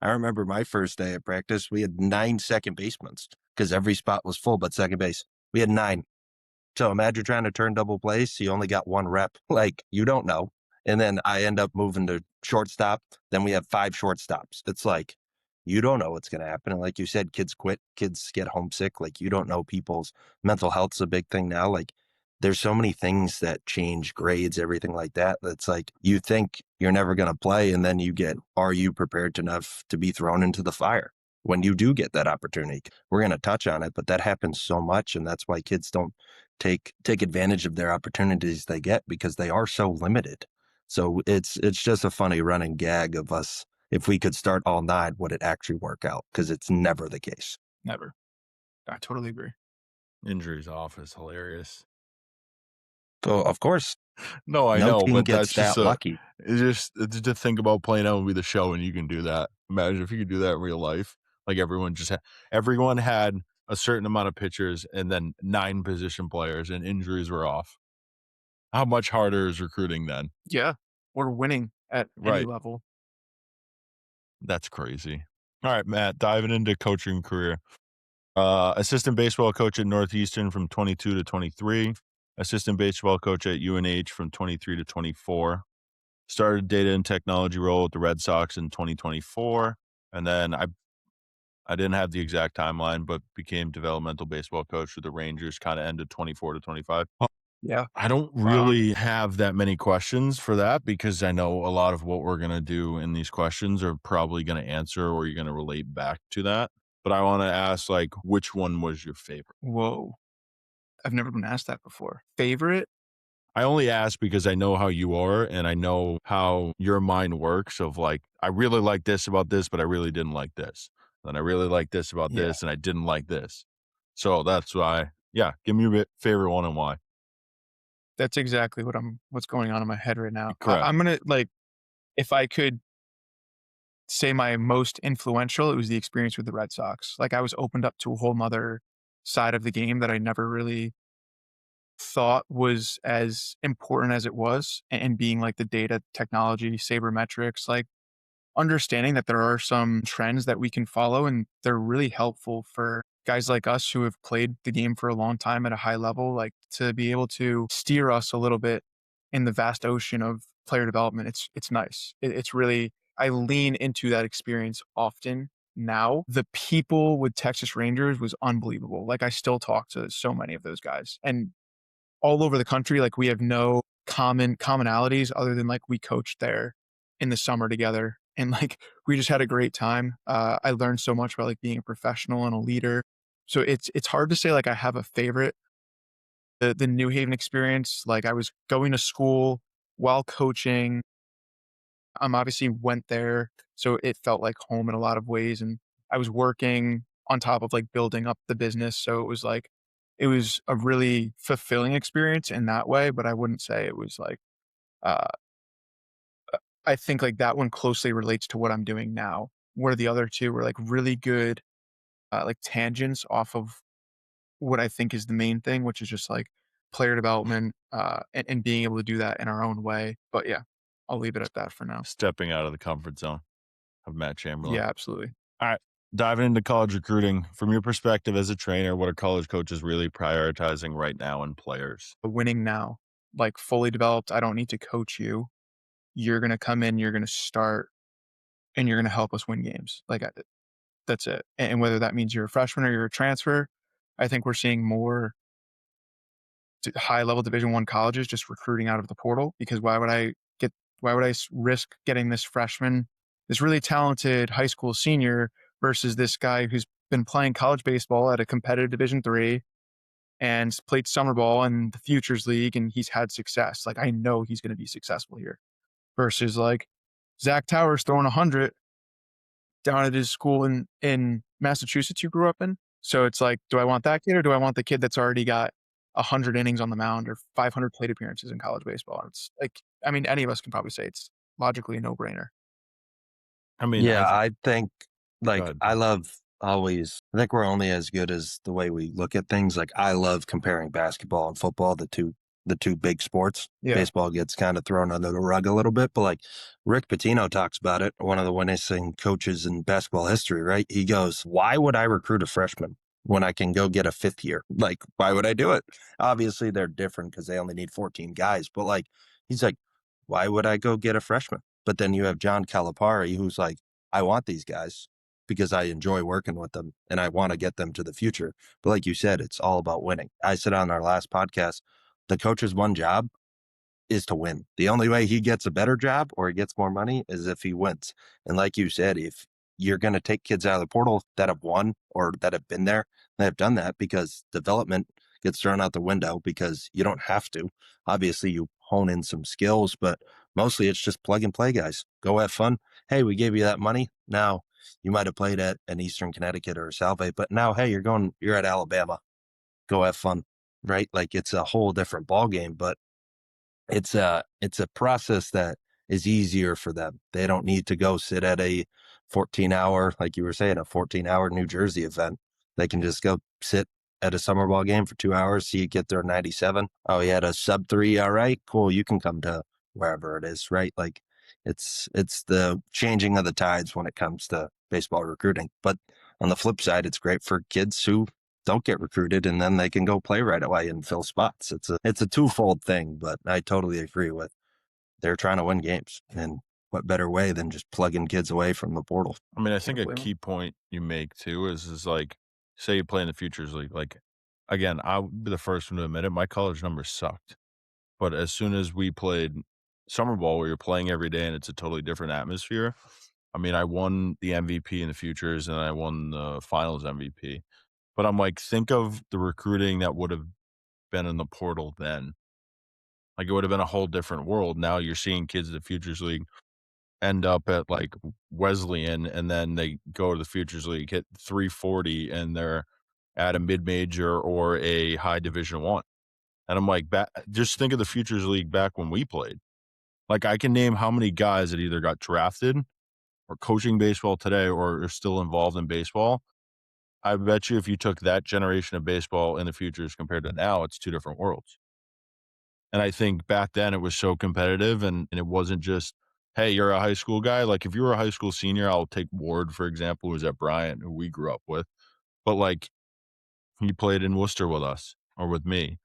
I remember my first day at practice, we had 9 second basemen because every spot was full, but second base, we had 9. So imagine trying to turn double plays. You only got 1 rep. Like you don't know. And then I end up moving to shortstop. Then we have 5 shortstops. It's like, you don't know what's going to happen. And like you said, kids quit, kids get homesick. Like you don't know people's mental health's a big thing now. Like there's so many things that change grades, everything like that. That's like, you think you're never going to play. And then you get, are you prepared enough to be thrown into the fire? When you do get that opportunity, we're going to touch on it, but that happens so much. And that's why kids don't take advantage of their opportunities they get because they are so limited. So it's just a funny running gag of us. If we could start all 9, would it actually work out? Because it's never the case. Never. I totally agree. Injuries off is hilarious. So of course, No, I no know, team but gets that's just that lucky. it's to think about playing MLB The Show and you can do that. Imagine if you could do that in real life. Like everyone had a certain amount of pitchers and then 9 position players and injuries were off. How much harder is recruiting then? Yeah. We're winning at any Right. level. That's crazy. All right, Matt, diving into coaching career. Assistant baseball coach at Northeastern from 22 to 23. Assistant baseball coach at UNH from 23 to 24. Started data and technology role with the Red Sox in 2024. And then I didn't have the exact timeline, but became developmental baseball coach with the Rangers kind of ended 24 to 25. Yeah. I don't really have that many questions for that because I know a lot of what we're going to do in these questions are probably going to answer or you're going to relate back to that. But I want to ask, like, which one was your favorite? Whoa. I've never been asked that before. Favorite? I only ask because I know how you are and I know how your mind works of like, I really like this about this, but I really didn't like this. And I really like this about Yeah. this and I didn't like this. So that's why, yeah, give me your favorite one and why. That's exactly what's going on in my head right now. Correct. I'm gonna like, if I could say my most influential, it was the experience with the Red Sox. Like I was opened up to a whole nother side of the game that I never really thought was as important as it was, and being like the data technology, sabermetrics, like understanding that there are some trends that we can follow and they're really helpful for guys like us who have played the game for a long time at a high level, like to be able to steer us a little bit in the vast ocean of player development. It's nice. It's really, I lean into that experience often now. The people with Texas Rangers was unbelievable. Like I still talk to so many of those guys and all over the country. Like we have no commonalities other than like we coached there in the summer together and like we just had a great time. I learned so much about like being a professional and a leader. So it's hard to say like I have a favorite. The New Haven experience, like I was going to school while coaching. Obviously went there, so it felt like home in a lot of ways. And I was working on top of like building up the business. So it was like, it was a really fulfilling experience in that way, but I wouldn't say it was like, uh, I think like that one closely relates to what I'm doing now, where the other two were like really good, like tangents off of what I think is the main thing, which is just like player development, and being able to do that in our own way. But yeah, I'll leave it at that for now. Stepping out of the comfort zone of Matt Chamberlain. Yeah, absolutely. All right. Diving into college recruiting, from your perspective as a trainer, what are college coaches really prioritizing right now in players? Winning now, like fully developed. I don't need to coach you. You're going to come in, you're going to start, and you're going to help us win games. Like that's it. And whether that means you're a freshman or you're a transfer, I think we're seeing more high level Division I colleges just recruiting out of the portal, because why would I risk getting this freshman, this really talented high school senior versus this guy who's been playing college baseball at a competitive Division III and played summer ball in the Futures League and he's had success. Like I know he's going to be successful here versus like Zack Tower's throwing 100 down at his school in Massachusetts you grew up in. So it's like, do I want that kid or do I want the kid that's already got 100 innings on the mound or 500 plate appearances in college baseball? And it's like, I mean, any of us can probably say it's logically a no brainer. I mean, Yeah, I think go like ahead. I love always I think we're only as good as the way we look at things. Like I love comparing basketball and football, the two big sports. Yeah. Baseball gets kind of thrown under the rug a little bit, but like Rick Pitino talks about it, one of the winningest coaches in basketball history, right? He goes, "Why would I recruit a freshman when I can go get a fifth year? Like, why would I do it?" Obviously, they're different because they only need 14 guys, but like he's like, "Why would I go get a freshman?" But then you have John Calipari, who's like, I want these guys because I enjoy working with them and I want to get them to the future. But like you said, it's all about winning. I said on our last podcast, the coach's one job is to win. The only way he gets a better job or he gets more money is if he wins. And like you said, if you're going to take kids out of the portal that have won or that have been there, they have done that because development gets thrown out the window because you don't have to. Obviously, you hone in some skills, but mostly it's just plug and play, guys. Go have fun. Hey, we gave you that money. Now you might have played at an Eastern Connecticut or a Salve, but now, hey, you're at Alabama. Go have fun, right? Like it's a whole different ball game, but it's a process that is easier for them. They don't need to go sit at a 14-hour, like you were saying, a 14-hour New Jersey event. They can just go sit at a summer ball game for 2 hours, see you get there 97. Oh, you had a sub 3. All right, cool. You can come to wherever it is, right? Like it's the changing of the tides when it comes to baseball recruiting. But on the flip side, it's great for kids who don't get recruited and then they can go play right away and fill spots. It's a twofold thing, but I totally agree with they're trying to win games. And what better way than just plugging kids away from the portal? I mean, I think Can't a blame 'em. key point you make too is like, say you play in the Futures League. Like, again, I'll be the first one to admit it. My college numbers sucked. But as soon as we played summer ball, where you're playing every day and it's a totally different atmosphere. I mean, I won the MVP in the futures and I won the finals MVP. But I'm like, think of the recruiting that would have been in the portal then. Like, it would have been a whole different world. Now you're seeing kids at the Futures League end up at like Wesleyan, and then they go to the Futures League, hit 340, and they're at a mid major or a high Division One. And I'm like, just think of the Futures League back when we played. Like, I can name how many guys that either got drafted or coaching baseball today or are still involved in baseball. I bet you if you took that generation of baseball in the futures compared to now, it's two different worlds. And I think back then it was so competitive, and it wasn't just, hey, you're a high school guy. Like, if you were a high school senior, I'll take Ward, for example, who was at Bryant, who we grew up with. But like, he played in Worcester with us or with me.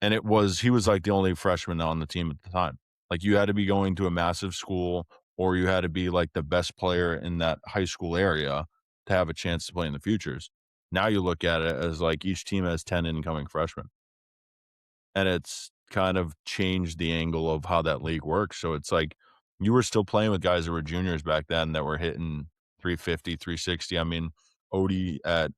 And he was like the only freshman on the team at the time. Like, you had to be going to a massive school or you had to be like the best player in that high school area to have a chance to play in the futures. Now you look at it as like each team has 10 incoming freshmen. And it's kind of changed the angle of how that league works. So it's like you were still playing with guys that were juniors back then that were hitting 350, 360. I mean, Odie at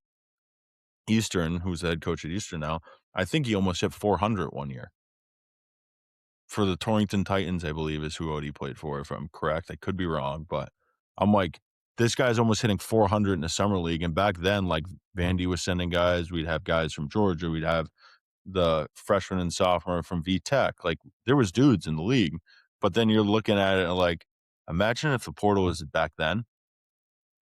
Eastern, who's the head coach at Eastern now, I think he almost hit 400 one year. For the Torrington Titans, I believe, is who Odie played for, if I'm correct. I could be wrong, but I'm like, this guy's almost hitting 400 in the summer league. And back then, like, Vandy was sending guys. We'd have guys from Georgia. We'd have the freshman and sophomore from VTech. Like, there was dudes in the league. But then you're looking at it and like, imagine if the portal was back then.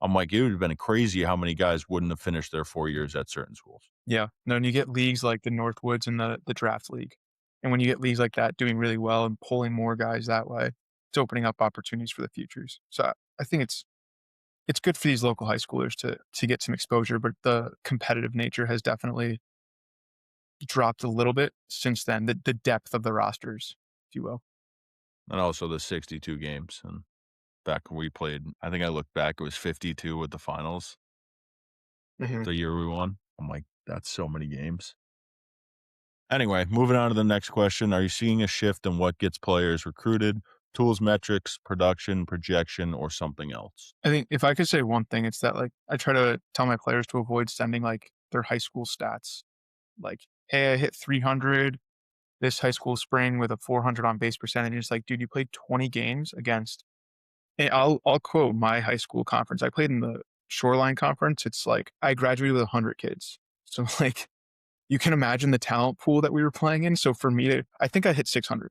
I'm like, it would have been crazy how many guys wouldn't have finished their 4 years at certain schools. Yeah. No, and you get leagues like the Northwoods and the draft league. And when you get leagues like that doing really well and pulling more guys that way, it's opening up opportunities for the futures. So I think it's good for these local high schoolers to get some exposure, but the competitive nature has definitely dropped a little bit since then. The depth of the rosters, if you will. And also the 62 games. And back when we played, I think I looked back, it was 52 with the finals Mhm. the year we won. I'm like, that's so many games. Anyway, moving on to the next question. Are you seeing a shift in what gets players recruited? Tools, metrics, production, projection, or something else? I think if I could say one thing, it's that like I try to tell my players to avoid sending like their high school stats. Like, hey, I hit 300 this high school spring with a 400 on base percentage. It's like, dude, you played 20 games against. And I'll quote my high school conference. I played in the Shoreline Conference. It's like I graduated with 100 kids. So like you can imagine the talent pool that we were playing in. So for me to, I think I hit 600.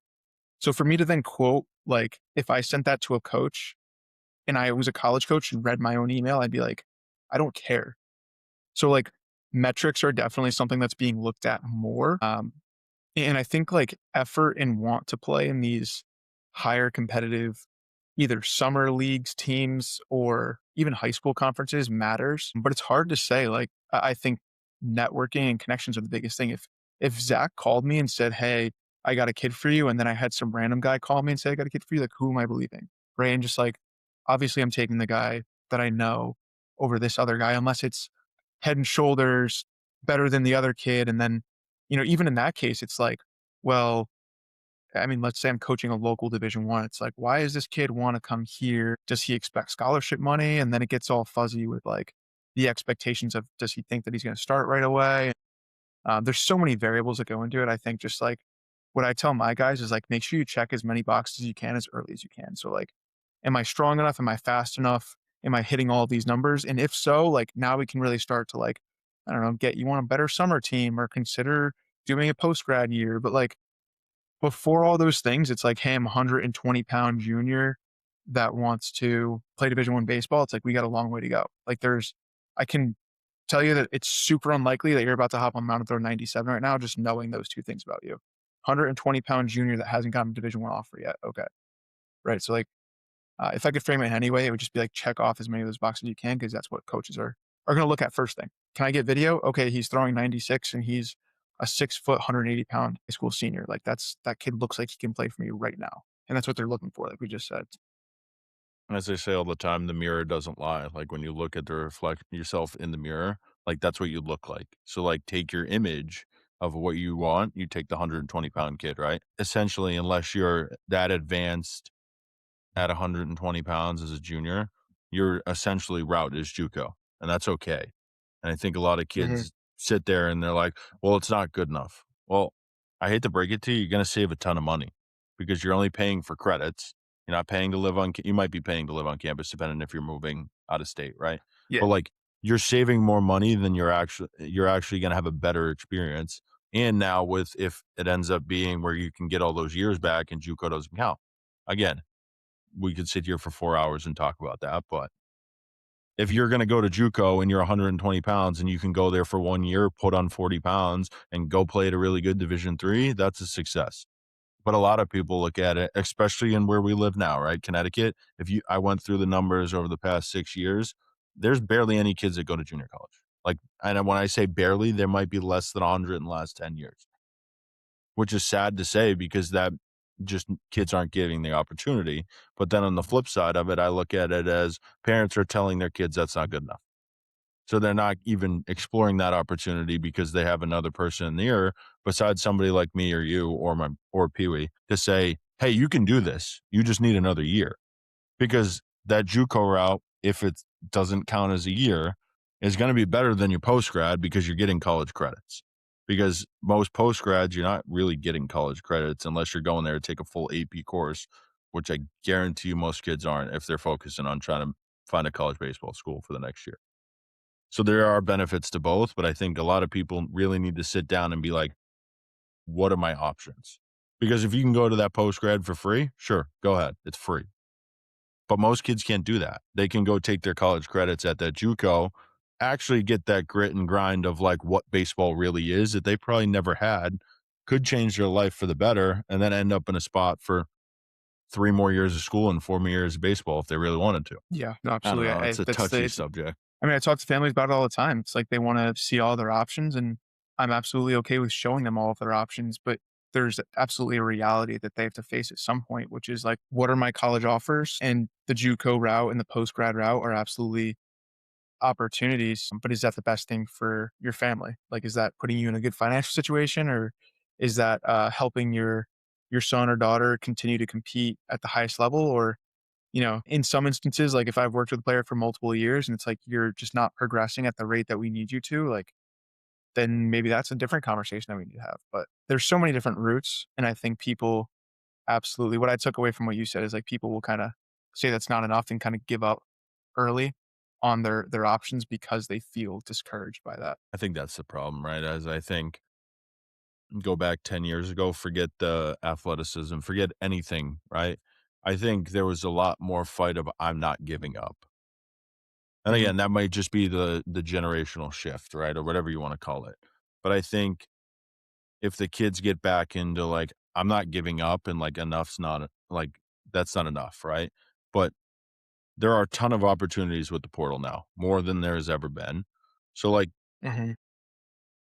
So for me to then quote, like, if I sent that to a coach and I was a college coach and read my own email, I'd be like, I don't care. So like metrics are definitely something that's being looked at more. And I think like effort and want to play in these higher competitive, either summer leagues, teams, or even high school conferences matters. But it's hard to say. Like, I think networking and connections are the biggest thing. If Zach called me and said, "Hey, I got a kid for you," and then I had some random guy call me and say, "I got a kid for you," like, who am I believing? Right? And just like, obviously, I'm taking the guy that I know over this other guy, unless it's head and shoulders better than the other kid. And then, even in that case, it's like, well, I mean, let's say I'm coaching a local Division One. It's like, why does this kid want to come here? Does he expect scholarship money? And then it gets all fuzzy with like the expectations of, does he think that he's going to start right away? There's so many variables that go into it. I think just like what I tell my guys is like, make sure you check as many boxes as you can as early as you can. So like, am I strong enough? Am I fast enough? Am I hitting all these numbers? And if so, like now we can really start to like, I don't know, get you on a better summer team or consider doing a post grad year. But like before all those things, it's like, hey, I'm a 120-pound junior that wants to play Division One baseball. It's like we got a long way to go. Like I can tell you that it's super unlikely that you're about to hop on the mound and throw 97 right now, just knowing those two things about you. 120-pound junior that hasn't gotten a Division One offer yet. Okay, right. So like, if I could frame it anyway, it would just be like check off as many of those boxes as you can because that's what coaches are going to look at first thing. Can I get video? Okay, he's throwing 96 and he's a 6 foot, 180-pound high school senior. Like that kid looks like he can play for me right now, and that's what they're looking for. Like we just said. As they say all the time, the mirror doesn't lie. Like, when you look at the reflect yourself in the mirror, like, that's what you look like. So like, take your image of what you want, you take the 120-pound kid, right? Essentially, unless you're that advanced at 120 pounds as a junior, your essentially route is JUCO, and that's okay. And I think a lot of Mhm. kids sit there and they're like, well, it's not good enough. Well, I hate to break it to you, you're going to save a ton of money because you're only paying for credits. You're not paying to live on, you might be paying to live on campus depending if you're moving out of state, right? Yeah. But like you're saving more money than you're actually going to have a better experience. And now with, if it ends up being where you can get all those years back and JUCO doesn't count. Again, we could sit here for 4 hours and talk about that, but if you're going to go to JUCO and you're 120 pounds and you can go there for 1 year, put on 40 pounds and go play at a really good Division 3, that's a success. But a lot of people look at it, especially in where we live now, right? Connecticut. I went through the numbers over the past 6 years, there's barely any kids that go to junior college. Like, and when I say barely, there might be less than 100 in the last 10 years, which is sad to say because that just kids aren't getting the opportunity. But then on the flip side of it, I look at it as parents are telling their kids that's not good enough. So they're not even exploring that opportunity because they have another person in the ear besides somebody like me or you or Pee Wee to say, hey, you can do this. You just need another year. Because that JUCO route, if it doesn't count as a year, is going to be better than your post grad because you're getting college credits. Because most post grads, you're not really getting college credits unless you're going there to take a full AP course, which I guarantee you most kids aren't if they're focusing on trying to find a college baseball school for the next year. So there are benefits to both, but I think a lot of people really need to sit down and be like, what are my options? Because if you can go to that post grad for free, sure, go ahead. It's free. But most kids can't do that. They can go take their college credits at that JUCO, actually get that grit and grind of like what baseball really is that they probably never had, could change their life for the better, and then end up in a spot for 3 more years of school and 4 more years of baseball if they really wanted to. Yeah. No, I don't absolutely. know. It's a That's the, touchy subject. I mean, I talk to families about it all the time. It's like they want to see all their options, and I'm absolutely okay with showing them all of their options. But there's absolutely a reality that they have to face at some point, which is like, what are my college offers? And the JUCO route and the post grad route are absolutely opportunities. But is that the best thing for your family? Like, is that putting you in a good financial situation, or is that helping your son or daughter continue to compete at the highest level, or in some instances, like if I've worked with a player for multiple years and it's like you're just not progressing at the rate that we need you to, like, then maybe that's a different conversation that we need to have. But there's so many different routes. And I think people absolutely, what I took away from what you said is like people will kind of say that's not enough and kind of give up early on their options because they feel discouraged by that. I think that's the problem, right? As I think go back 10 years ago, forget the athleticism, forget anything, right? I think there was a lot more fight of I'm not giving up. And Hmm. again, that might just be the generational shift, right? Or whatever you want to call it. But I think if the kids get back into like, I'm not giving up and like enough's not like that's not enough, right? But there are a ton of opportunities with the portal now, more than there has ever been. So like Hmm.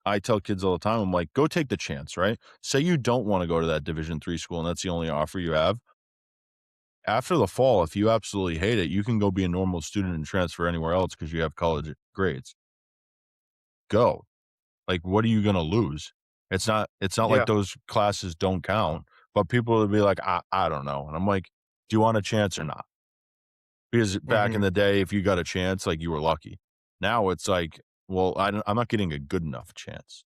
I tell kids all the time, I'm like, go take the chance, right? Say you don't want to go to that Division 3 school and that's the only offer you have. After the fall, if you absolutely hate it, you can go be a normal student and transfer anywhere else because you have college grades. Go. Like, what are you gonna lose? It's not like Yeah. those classes don't count, but people would be like, I don't know. And I'm like, do you want a chance or not? Because back in Hmm. the day, if you got a chance, like you were lucky. Now it's like, well, I'm not getting a good enough chance.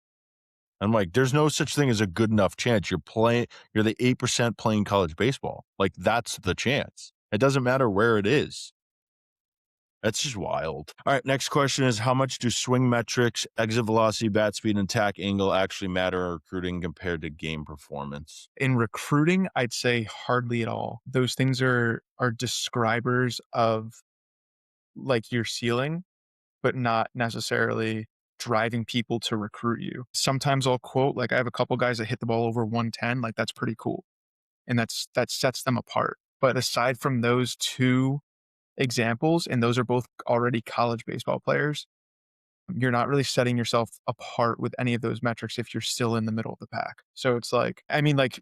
I'm like, there's no such thing as a good enough chance. You're the 8% playing college baseball. Like that's the chance. It doesn't matter where it is. That's just wild. All right, next question is how much do swing metrics, exit velocity, bat speed, and attack angle actually matter in recruiting compared to game performance? In recruiting, I'd say hardly at all. Those things are describers of like your ceiling, but not necessarily driving people to recruit you. Sometimes I'll quote, like I have a couple guys that hit the ball over 110, like that's pretty cool. And that sets them apart. But aside from those two examples, and those are both already college baseball players, you're not really setting yourself apart with any of those metrics if you're still in the middle of the pack. So it's like, I mean, like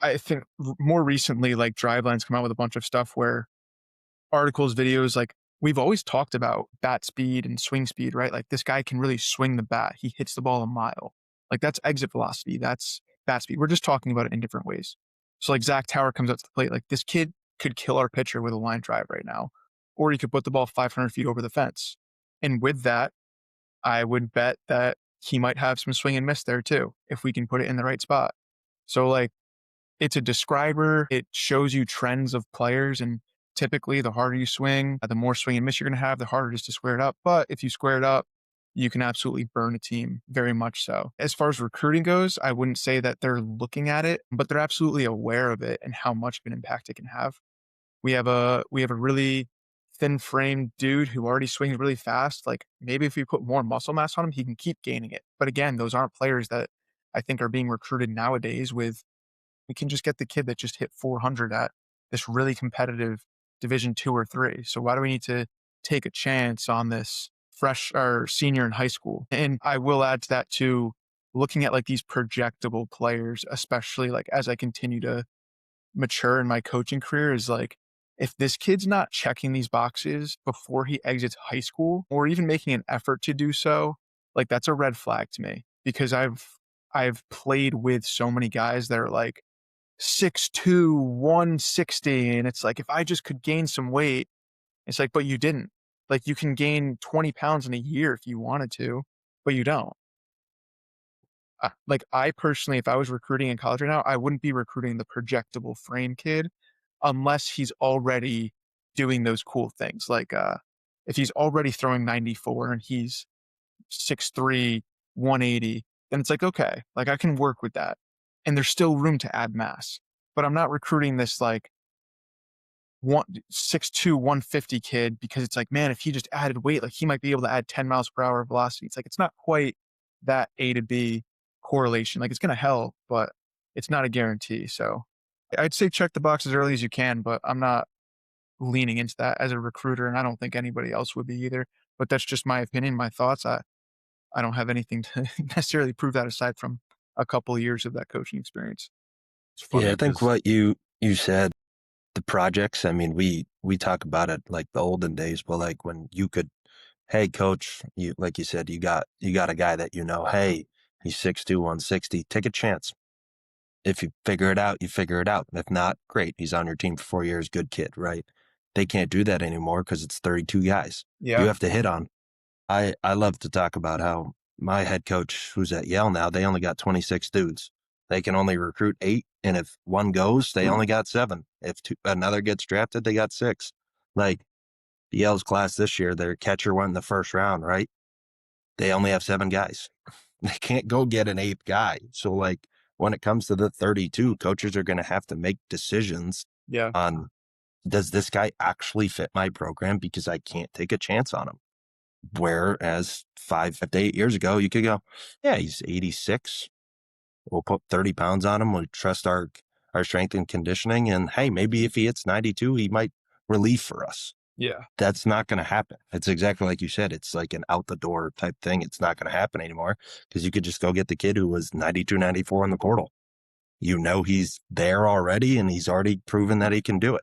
I think more recently, like Driveline come out with a bunch of stuff where articles, videos, like we've always talked about bat speed and swing speed, right? Like this guy can really swing the bat. He hits the ball a mile. Like that's exit velocity. That's bat speed. We're just talking about it in different ways. So like Zack Tower comes up to the plate, like this kid could kill our pitcher with a line drive right now, or he could put the ball 500 feet over the fence. And with that, I would bet that he might have some swing and miss there too, if we can put it in the right spot. So like it's a describer. It shows you trends of players. And typically the harder you swing, the more swing and miss you're going to have, the harder it is to square it up. But if you square it up, you can absolutely burn a team, very much so. As far as recruiting goes, I wouldn't say that they're looking at it, but they're absolutely aware of it and how much of an impact it can have. We have a really thin framed dude who already swings really fast. Like maybe if we put more muscle mass on him, he can keep gaining it. But again, those aren't players that I think are being recruited nowadays with. We can just get the kid that just hit 400 at this really competitive division 2 or 3. So why do we need to take a chance on this fresh or senior in high school? And I will add to that too, looking at like these projectable players, especially like as I continue to mature in my coaching career, is like, if this kid's not checking these boxes before he exits high school or even making an effort to do so, like that's a red flag to me, because I've played with so many guys that are like 6'2", 160. And it's like, if I just could gain some weight, it's like, but you didn't. Like you can gain 20 pounds in a year if you wanted to, but you don't. Like I personally, if I was recruiting in college right now, I wouldn't be recruiting the projectable frame kid unless he's already doing those cool things. Like if he's already throwing 94 and he's 6'3", 180, then it's like, okay, like I can work with that. And there's still room to add mass. But I'm not recruiting this like 6'2", 150 kid because it's like, man, if he just added weight, like he might be able to add 10 miles per hour velocity. It's like, it's not quite that A to B correlation. Like it's going to help, but it's not a guarantee. So I'd say check the box as early as you can, but I'm not leaning into that as a recruiter. And I don't think anybody else would be either, but that's just my opinion, my thoughts. I don't have anything to necessarily prove that aside from a couple of years of that coaching experience. It's Yeah, funny I think because what you said, the projects, I mean, we talk about it like the olden days, but like when you could, hey coach, you like you said, you got a guy that hey, he's 6'2", 160, take a chance. If you figure it out, you figure it out. If not, great. He's on your team for 4 years, good kid, right? They can't do that anymore because it's 32 guys. You Yeah. have to hit on. I love to talk about how my head coach, who's at Yale now, they only got 26 dudes. They can only recruit 8, and if one goes, they only got 7. If another gets drafted, they got 6. Like Yale's class this year, their catcher went in the first round, right? They only have 7 guys. They can't go get an 8th guy. So like when it comes to the 32, coaches are going to have to make decisions Yeah. on, does this guy actually fit my program? Because I can't take a chance on him. Whereas 5 to 8 years ago, you could go, yeah, he's 86. We'll put 30 pounds on him. We'll trust our strength and conditioning. And hey, maybe if he hits 92, he might relieve for us. Yeah. That's not going to happen. It's exactly like you said. It's like an out the door type thing. It's not going to happen anymore because you could just go get the kid who was 92, 94 in the portal. He's there already and he's already proven that he can do it.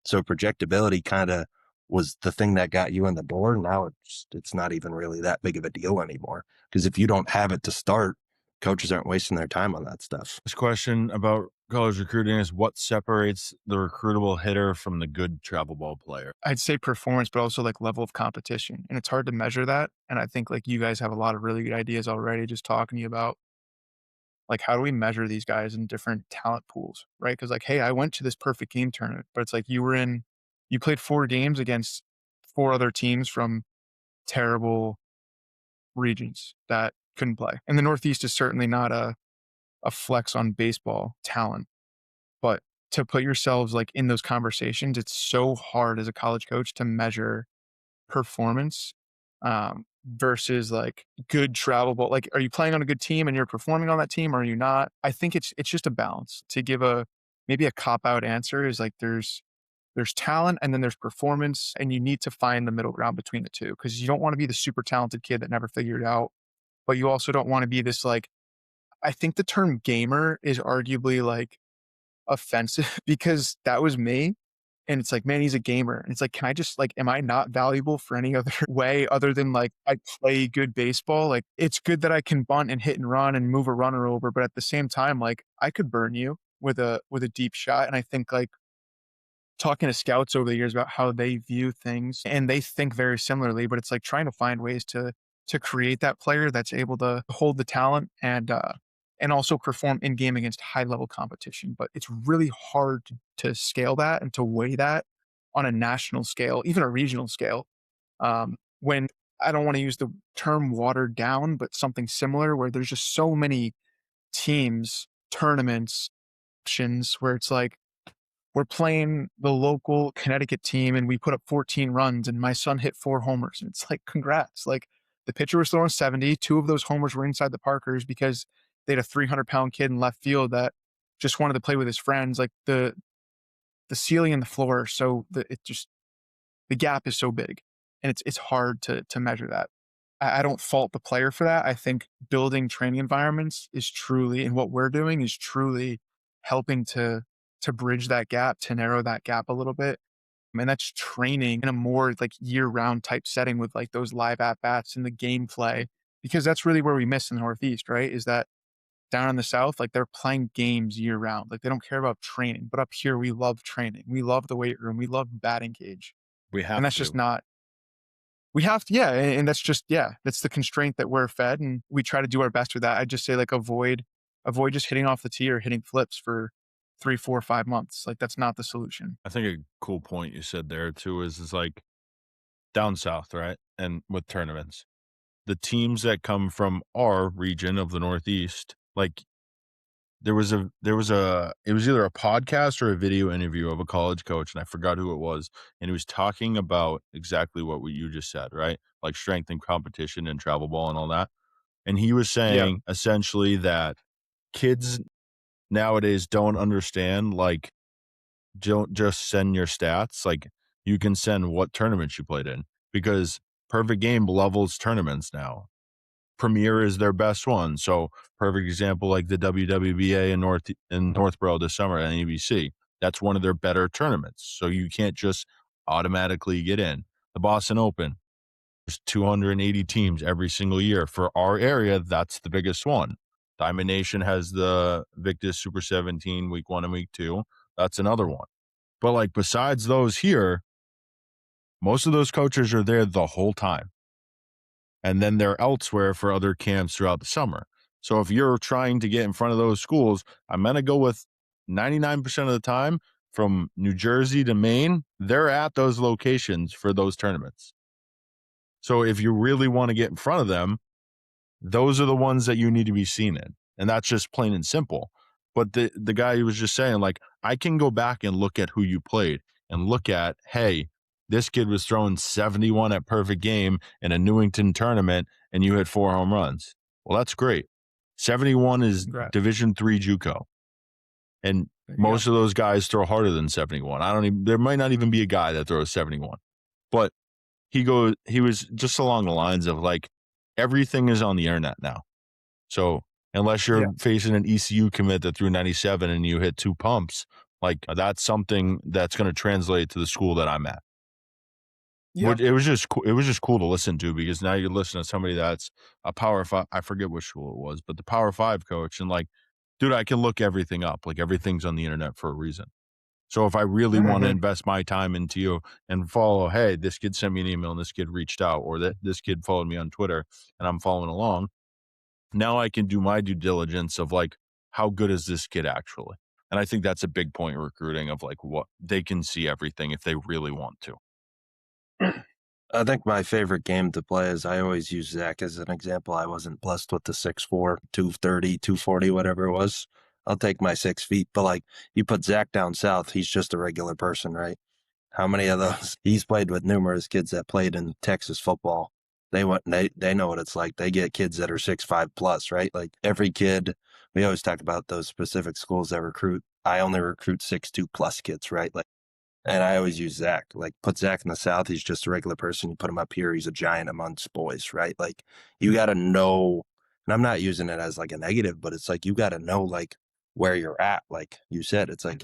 So projectability kind of was the thing that got you in the door. Now it's not even really that big of a deal anymore because if you don't have it to start, coaches aren't wasting their time on that stuff. this question about college recruiting is what separates the recruitable hitter from the good travel ball player? I'd say performance, but also like level of competition. And it's hard to measure that. And I think like you guys have a lot of really good ideas already just talking to you about like, how do we measure these guys in different talent pools, right? Because like, hey, I went to this perfect game tournament, but it's like you played 4 games against 4 other teams from terrible regions that couldn't play. And the Northeast is certainly not a flex on baseball talent, but to put yourselves like in those conversations, it's so hard as a college coach to measure performance versus like good travel ball. Like, are you playing on a good team and you're performing on that team, or are you not? I think it's just a balance. To give maybe a cop out answer is like there's talent and then there's performance, and you need to find the middle ground between the two, because you don't want to be the super talented kid that never figured it out, but you also don't want to be this like, I think the term gamer is arguably like offensive because that was me. And it's like, man, he's a gamer. And it's like, can I just like, am I not valuable for any other way other than like I play good baseball? Like it's good that I can bunt and hit and run and move a runner over, but at the same time, like I could burn you with a deep shot. And I think like talking to scouts over the years about how they view things and they think very similarly, but it's like trying to find ways to create that player that's able to hold the talent and also perform in game against high level competition. But it's really hard to scale that and to weigh that on a national scale, even a regional scale. When I don't want to use the term watered down, but something similar where there's just so many teams, tournaments, options where it's like we're playing the local Connecticut team and we put up 14 runs and my son hit 4 homers. And it's like, congrats. Like the pitcher was throwing 70. 2 of those homers were inside the Parkers because they had a 300-pound kid in left field that just wanted to play with his friends. Like the ceiling and the floor. So the gap is so big and it's hard to measure that. I don't fault the player for that. I think building training environments is truly, and what we're doing is truly helping to bridge that gap, to narrow that gap a little bit. And that's training in a more like year-round type setting with like those live at-bats and the gameplay, because that's really where we miss in the Northeast, right? Is that down in the South, like they're playing games year-round. Like they don't care about training. But up here, we love training. We love the weight room. We love batting cage. We And have that's just to. not, we have to, yeah. And that's just, yeah, that's the constraint that we're fed. And we try to do our best with that. I just say like avoid just hitting off the tee or hitting flips for 3, 4, 5 months. Like that's not the solution. I think a cool point you said there too is like down south, right? And with tournaments, the teams that come from our region of the Northeast, like it was either a podcast or a video interview of a college coach, and I forgot who it was, and he was talking about exactly what you just said, right? Like strength and competition and travel ball and all that. And he was Yeah. saying essentially that kids nowadays don't understand, like, don't just send your stats. Like, you can send what tournaments you played in, because perfect game levels tournaments now. Premier is their best one. So perfect example, like the WWBA in Northborough this summer at NEBC. That's one of their better tournaments. So you can't just automatically get in. The Boston Open, there's 280 teams every single year. For our area, that's the biggest one. Diamond Nation has the Victus Super 17 week 1 and week 2. That's another one. But like besides those here, most of those coaches are there the whole time. And then they're elsewhere for other camps throughout the summer. So if you're trying to get in front of those schools, I'm going to go with 99% of the time from New Jersey to Maine, they're at those locations for those tournaments. So if you really want to get in front of them, those are the ones that you need to be seen in. And that's just plain and simple. But the guy was just saying, like, I can go back and look at who you played and look at, hey, this kid was throwing 71 at perfect game in a Newington tournament and you hit 4 home runs. Well, that's great. 71 is Congrats. Division III JUCO. And Yeah. most of those guys throw harder than 71. There might not even be a guy that throws 71. But he was just along the lines of like, everything is on the internet now. So unless you're facing an ECU commit that threw 97 and you hit 2 pumps, like that's something that's going to translate to the school that I'm at. Yeah. It was just cool to listen to, because now you're listening to somebody that's a Power 5. I forget which school it was, but the Power 5 coach, and like, dude, I can look everything up. Like everything's on the internet for a reason. So if I really want to invest my time into you and follow, hey, this kid sent me an email and this kid reached out, or that this kid followed me on Twitter and I'm following along, now I can do my due diligence of like, how good is this kid actually? And I think that's a big point in recruiting, of like, what they can see everything if they really want to. I think my favorite game to play is, I always use Zach as an example. I wasn't blessed with the 6'4", 230, 240, whatever it was. I'll take my 6 feet. But like, you put Zach down south, he's just a regular person, right? How many of those? He's played with numerous kids that played in Texas football. They know what it's like. They get kids that are 6'5" plus, right? Like every kid, we always talk about those specific schools that recruit. I only recruit 6'2" plus kids, right? Like, and I always use Zach. Like, put Zach in the South, he's just a regular person. You put him up here, he's a giant amongst boys, right? Like, you got to know, and I'm not using it as like a negative, but it's like, you got to know like where you're at. Like you said, it's like,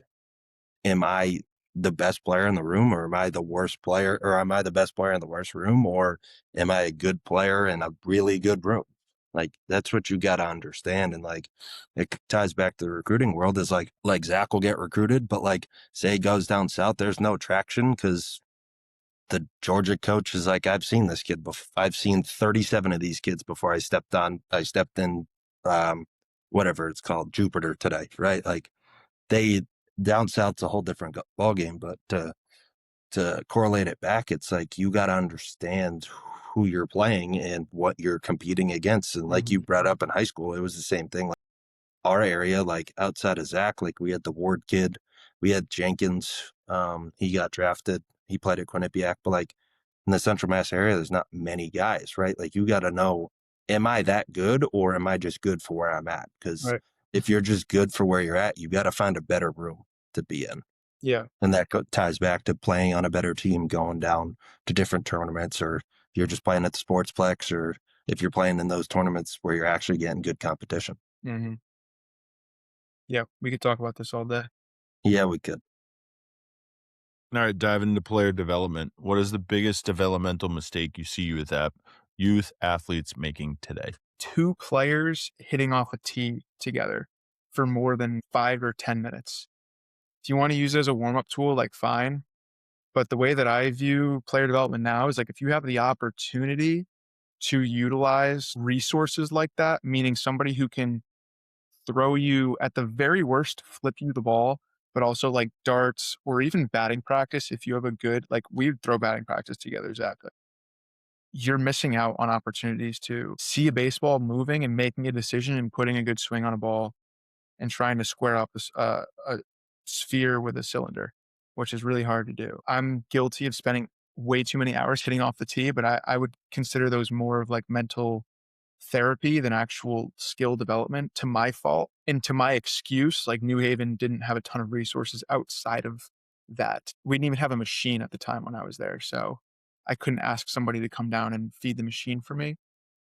am I the best player in the room, or am I the worst player, or am I the best player in the worst room, or am I a good player in a really good room? Like, that's what you got to understand. And like, it ties back to the recruiting world is like Zach will get recruited, but like, say he goes down south, there's no traction because the Georgia coach is like, I've seen this kid before. I've seen 37 of these kids before I stepped in, um, whatever it's called, Jupiter today, right? Like, they down south's a whole different ball game, but to correlate it back, it's like you got to understand who you're playing and what you're competing against. And like you brought up in high school, it was the same thing. Like our area, like outside of Zach, like we had the Ward kid, we had Jenkins. He got drafted. He played at Quinnipiac, but like in the Central Mass area, there's not many guys, right? Like you got to know, am I that good or am I just good for where I'm at? Because Right. if you're just good for where you're at, you got to find a better room to be in. Yeah. And that ties back to playing on a better team, going down to different tournaments, or if you're just playing at the Sportsplex, or if you're playing in those tournaments where you're actually getting good competition. Mm-hmm. Yeah. We could talk about this all day. Yeah, we could. All right, dive into player development. What is the biggest developmental mistake you see youth athletes making today? 2 players hitting off a tee together for more than 5 or 10 minutes. If you want to use it as a warm-up tool, like fine. But the way that I view player development now is like if you have the opportunity to utilize resources like that, meaning somebody who can throw you at the very worst, flip you the ball, but also like darts or even batting practice. If you have a good, like we would throw batting practice together, Zach. You're missing out on opportunities to see a baseball moving and making a decision and putting a good swing on a ball and trying to square up a sphere with a cylinder, which is really hard to do. I'm guilty of spending way too many hours hitting off the tee, but I would consider those more of like mental therapy than actual skill development to my fault. And to my excuse, like New Haven didn't have a ton of resources outside of that. We didn't even have a machine at the time when I was there. So I couldn't ask somebody to come down and feed the machine for me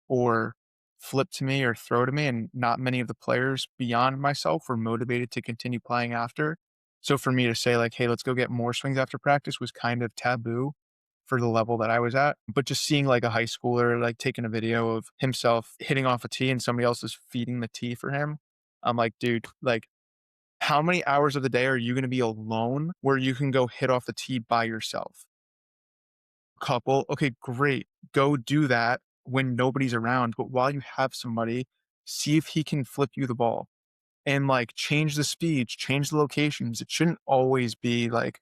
or flip to me or throw to me. And not many of the players beyond myself were motivated to continue playing after. So for me to say like, hey, let's go get more swings after practice was kind of taboo for the level that I was at. But just seeing like a high schooler, like taking a video of himself hitting off a tee and somebody else is feeding the tee for him. I'm like, dude, like how many hours of the day are you going to be alone where you can go hit off the tee by yourself? Couple. Okay, great. Go do that when nobody's around. But while you have somebody, see if he can flip you the ball and like change the speeds, change the locations. It shouldn't always be like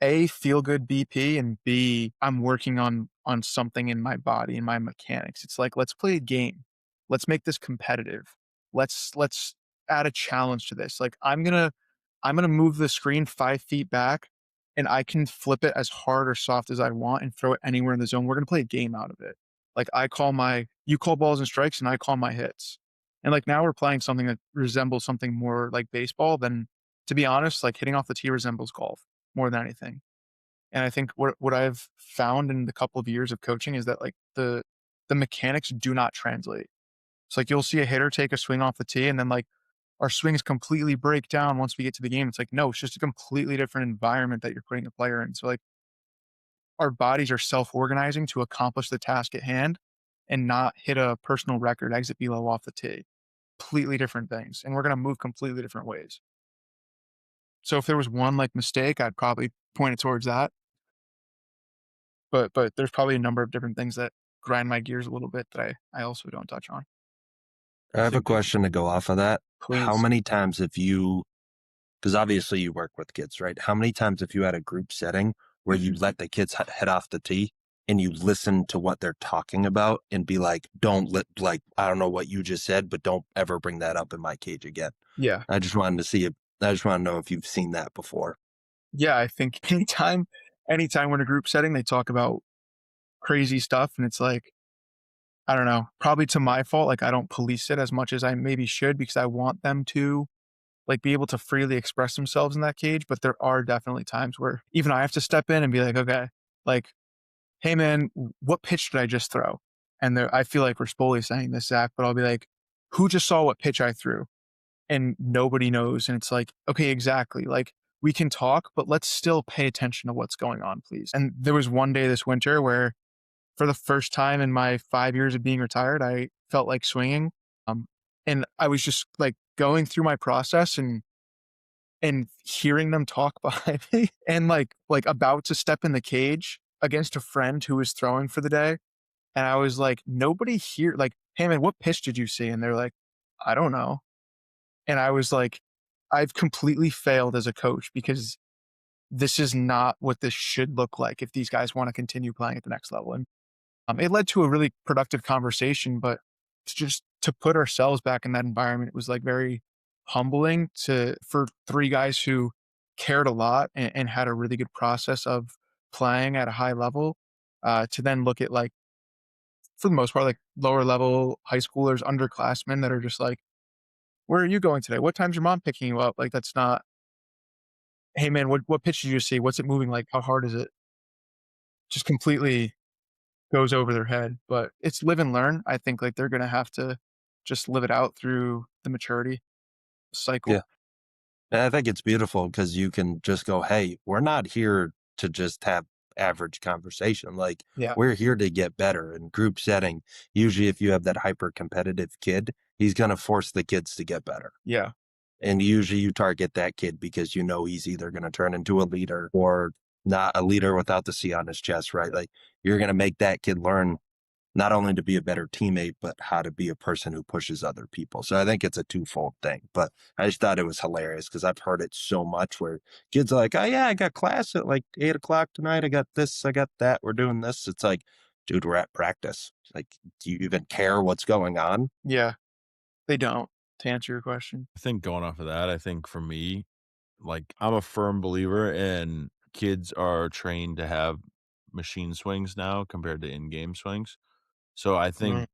A, feel good BP, and B, I'm working on something in my body and my mechanics. It's like, let's play a game. Let's make this competitive. Let's add a challenge to this. Like I'm gonna move the screen 5 feet back and I can flip it as hard or soft as I want and throw it anywhere in the zone. We're gonna play a game out of it. Like you call balls and strikes and I call my hits. And like now we're playing something that resembles something more like baseball than, to be honest, like hitting off the tee resembles golf more than anything. And I think what I've found in the couple of years of coaching is that like the mechanics do not translate. It's like you'll see a hitter take a swing off the tee and then like our swings completely break down once we get to the game. It's like, no, it's just a completely different environment that you're putting the player in. So like our bodies are self-organizing to accomplish the task at hand and not hit a personal record exit velo off the tee. Completely different things. And we're going to move completely different ways. So if there was one like mistake, I'd probably point it towards that. But there's probably a number of different things that grind my gears a little bit that I also don't touch on. I have a question to go off of that. How Please. many times have you, because obviously you work with kids, right? How many times have you had a group setting where you let the kids head off the tee and you listen to what they're talking about and be like, like, I don't know what you just said, but don't ever bring that up in my cage again. Yeah. I just wanted to see if, I just want to know if you've seen that before. Yeah, I think anytime we're in a group setting, they talk about crazy stuff and it's like, I don't know, probably to my fault. Like I don't police it as much as I maybe should because I want them to like be able to freely express themselves in that cage. But there are definitely times where even I have to step in and be like, okay, like, hey man, what pitch did I just throw? And I feel like we're Spoli saying this, Zach, but I'll be like, who just saw what pitch I threw? And nobody knows. And it's like, okay, exactly. Like we can talk, but let's still pay attention to what's going on, please. And there was one day this winter where, for the first time in my 5 years of being retired, I felt like swinging. Um, and I was just like going through my process and hearing them talk behind me and like about to step in the cage against a friend who was throwing for the day. And I was like, nobody here, like, hey man, what pitch did you see? And they're like, I don't know. And I was like, I've completely failed as a coach because this is not what this should look like if these guys want to continue playing at the next level. And it led to a really productive conversation, but just to put ourselves back in that environment, it was like very humbling for three guys who cared a lot and had a really good process of playing at a high level, to then look at like, for the most part, like lower level high schoolers, underclassmen that are just like, where are you going today? What time's your mom picking you up? Like, that's not, hey man, what pitch did you see? What's it moving like? How hard is it? Just completely goes over their head. But it's live and learn. I think like they're gonna have to just live it out through the maturity cycle. Yeah. And I think it's beautiful because you can just go, hey, we're not here to just have average conversation. Like, Yeah. we're here to get better in group setting. Usually, if you have that hyper competitive kid, he's going to force the kids to get better. Yeah. And usually, you target that kid because you know he's either going to turn into a leader or not a leader without the C on his chest, right? Like, you're going to make that kid learn not only to be a better teammate, but how to be a person who pushes other people. So I think it's a twofold thing. But I just thought it was hilarious because I've heard it so much where kids are like, oh, yeah, I got class at like 8 o'clock tonight. I got this, I got that. We're doing this. It's like, dude, we're at practice. Like, do you even care what's going on? Yeah. They don't, to answer your question. I think going off of that, I think for me, like I'm a firm believer in kids are trained to have machine swings now compared to in-game swings. So I think Mm.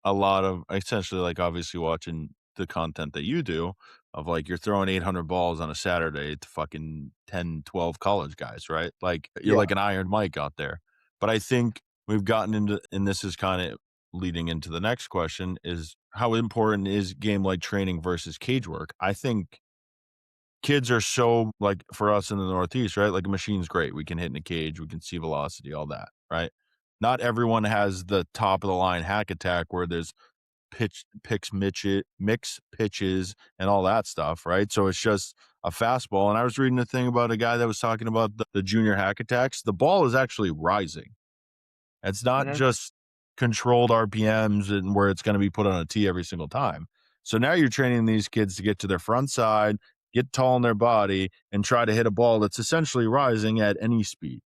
a lot of essentially like obviously watching the content that you do of like you're throwing 800 balls on a Saturday to fucking 10, 12 college guys, right? Like you're Yeah. like an Iron Mike out there. But I think we've gotten into, and this is kind of leading into the next question, is how important is game like training versus cage work? I think kids are so like for us in the Northeast, right? Like a machine's great. We can hit in a cage, we can see velocity, all that, right? Not everyone has the top of the line hack attack where there's mix pitches and all that stuff, right? So it's just a fastball. And I was reading a thing about a guy that was talking about the junior hack attacks. The ball is actually rising. It's not Mhm. just controlled RPMs and where it's going to be put on a tee every single time. So now you're training these kids to get to their front side, get tall in their body, and try to hit a ball that's essentially rising at any speed.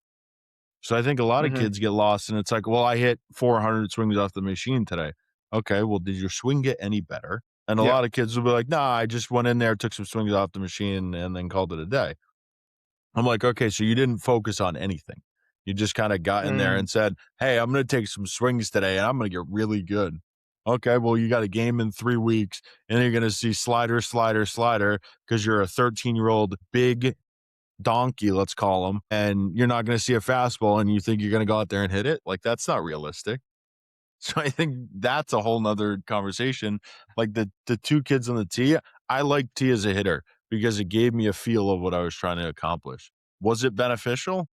So I think a lot of Mhm. kids get lost and it's like, well, I hit 400 swings off the machine today. Okay, well, did your swing get any better? And a Yeah. lot of kids will be like, nah, I just went in there, took some swings off the machine, and then called it a day. I'm like, okay, so you didn't focus on anything. You just kind of got in there Mm. and said, hey, I'm going to take some swings today and I'm going to get really good. Okay, well, you got a game in 3 weeks and you're going to see slider, slider, slider because you're a 13-year-old big donkey, let's call him, and you're not going to see a fastball and you think you're going to go out there and hit it. Like, that's not realistic. So I think that's a whole nother conversation. Like the two kids on the tee, I like tee as a hitter because it gave me a feel of what I was trying to accomplish. Was it beneficial?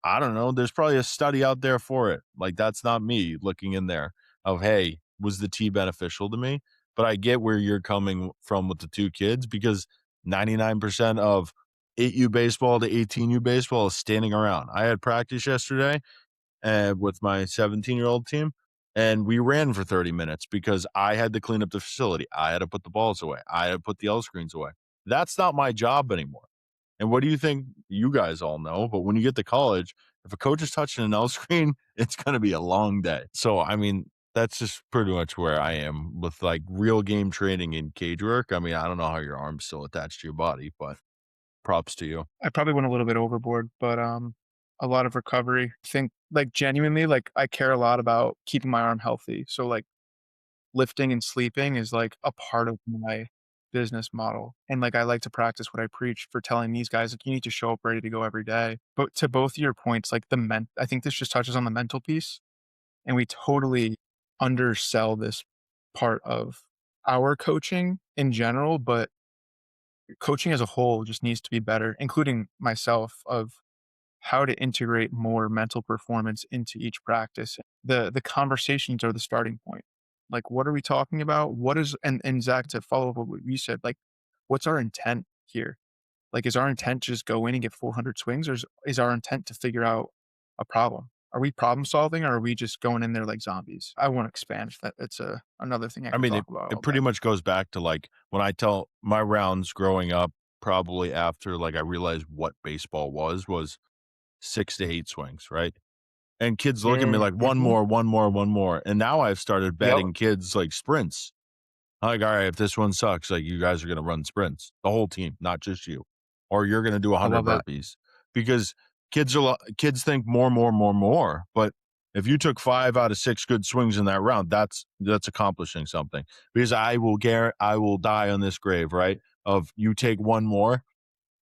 I don't know. There's probably a study out there for it. Like that's not me looking in there of, hey, was the tee beneficial to me? But I get where you're coming from with the two kids because 99% of 8U baseball to 18U baseball is standing around. I had practice yesterday with my 17-year-old team, and we ran for 30 minutes because I had to clean up the facility. I had to put the balls away. I had to put the L screens away. That's not my job anymore. And what do you think? You guys all know, but when you get to college, if a coach is touching an L screen, it's going to be a long day. So, I mean, that's just pretty much where I am with like real game training and cage work. I mean, I don't know how your arm's still attached to your body, but props to you. I probably went a little bit overboard, but a lot of recovery. I think like genuinely, like I care a lot about keeping my arm healthy. So like lifting and sleeping is like a part of my business model. And like I like to practice what I preach for telling these guys like you need to show up ready to go every day. But to both of your points, like I think this just touches on the mental piece. And we totally undersell this part of our coaching in general, but coaching as a whole just needs to be better, including myself, of how to integrate more mental performance into each practice. The conversations are the starting point. Like, what are we talking about? What is and Zach, to follow up on what you said, like, what's our intent here? Like, is our intent to just go in and get 400 swings, or is our intent to figure out a problem? Are we problem solving, or are we just going in there like zombies? I want to expand. That it's another thing I I could mean, talk about it all pretty day. much goes back to, like, when I tell my rounds growing up, probably after, like, I realized what baseball was 6 to 8 swings, right? And kids look at me like, "1 Mhm. more, 1 more, 1 more," and now I've started Yep. betting kids, like, sprints. Like, "Alright, if this one sucks, like, you guys are gonna run sprints, the whole team, not just you, or you're gonna do I 100 love that. burpees." Because kids think more, more, more, more, but if you took 5 out of 6 good swings in that round, that's accomplishing something. Because I will die on this grave, right, of you take 1 more,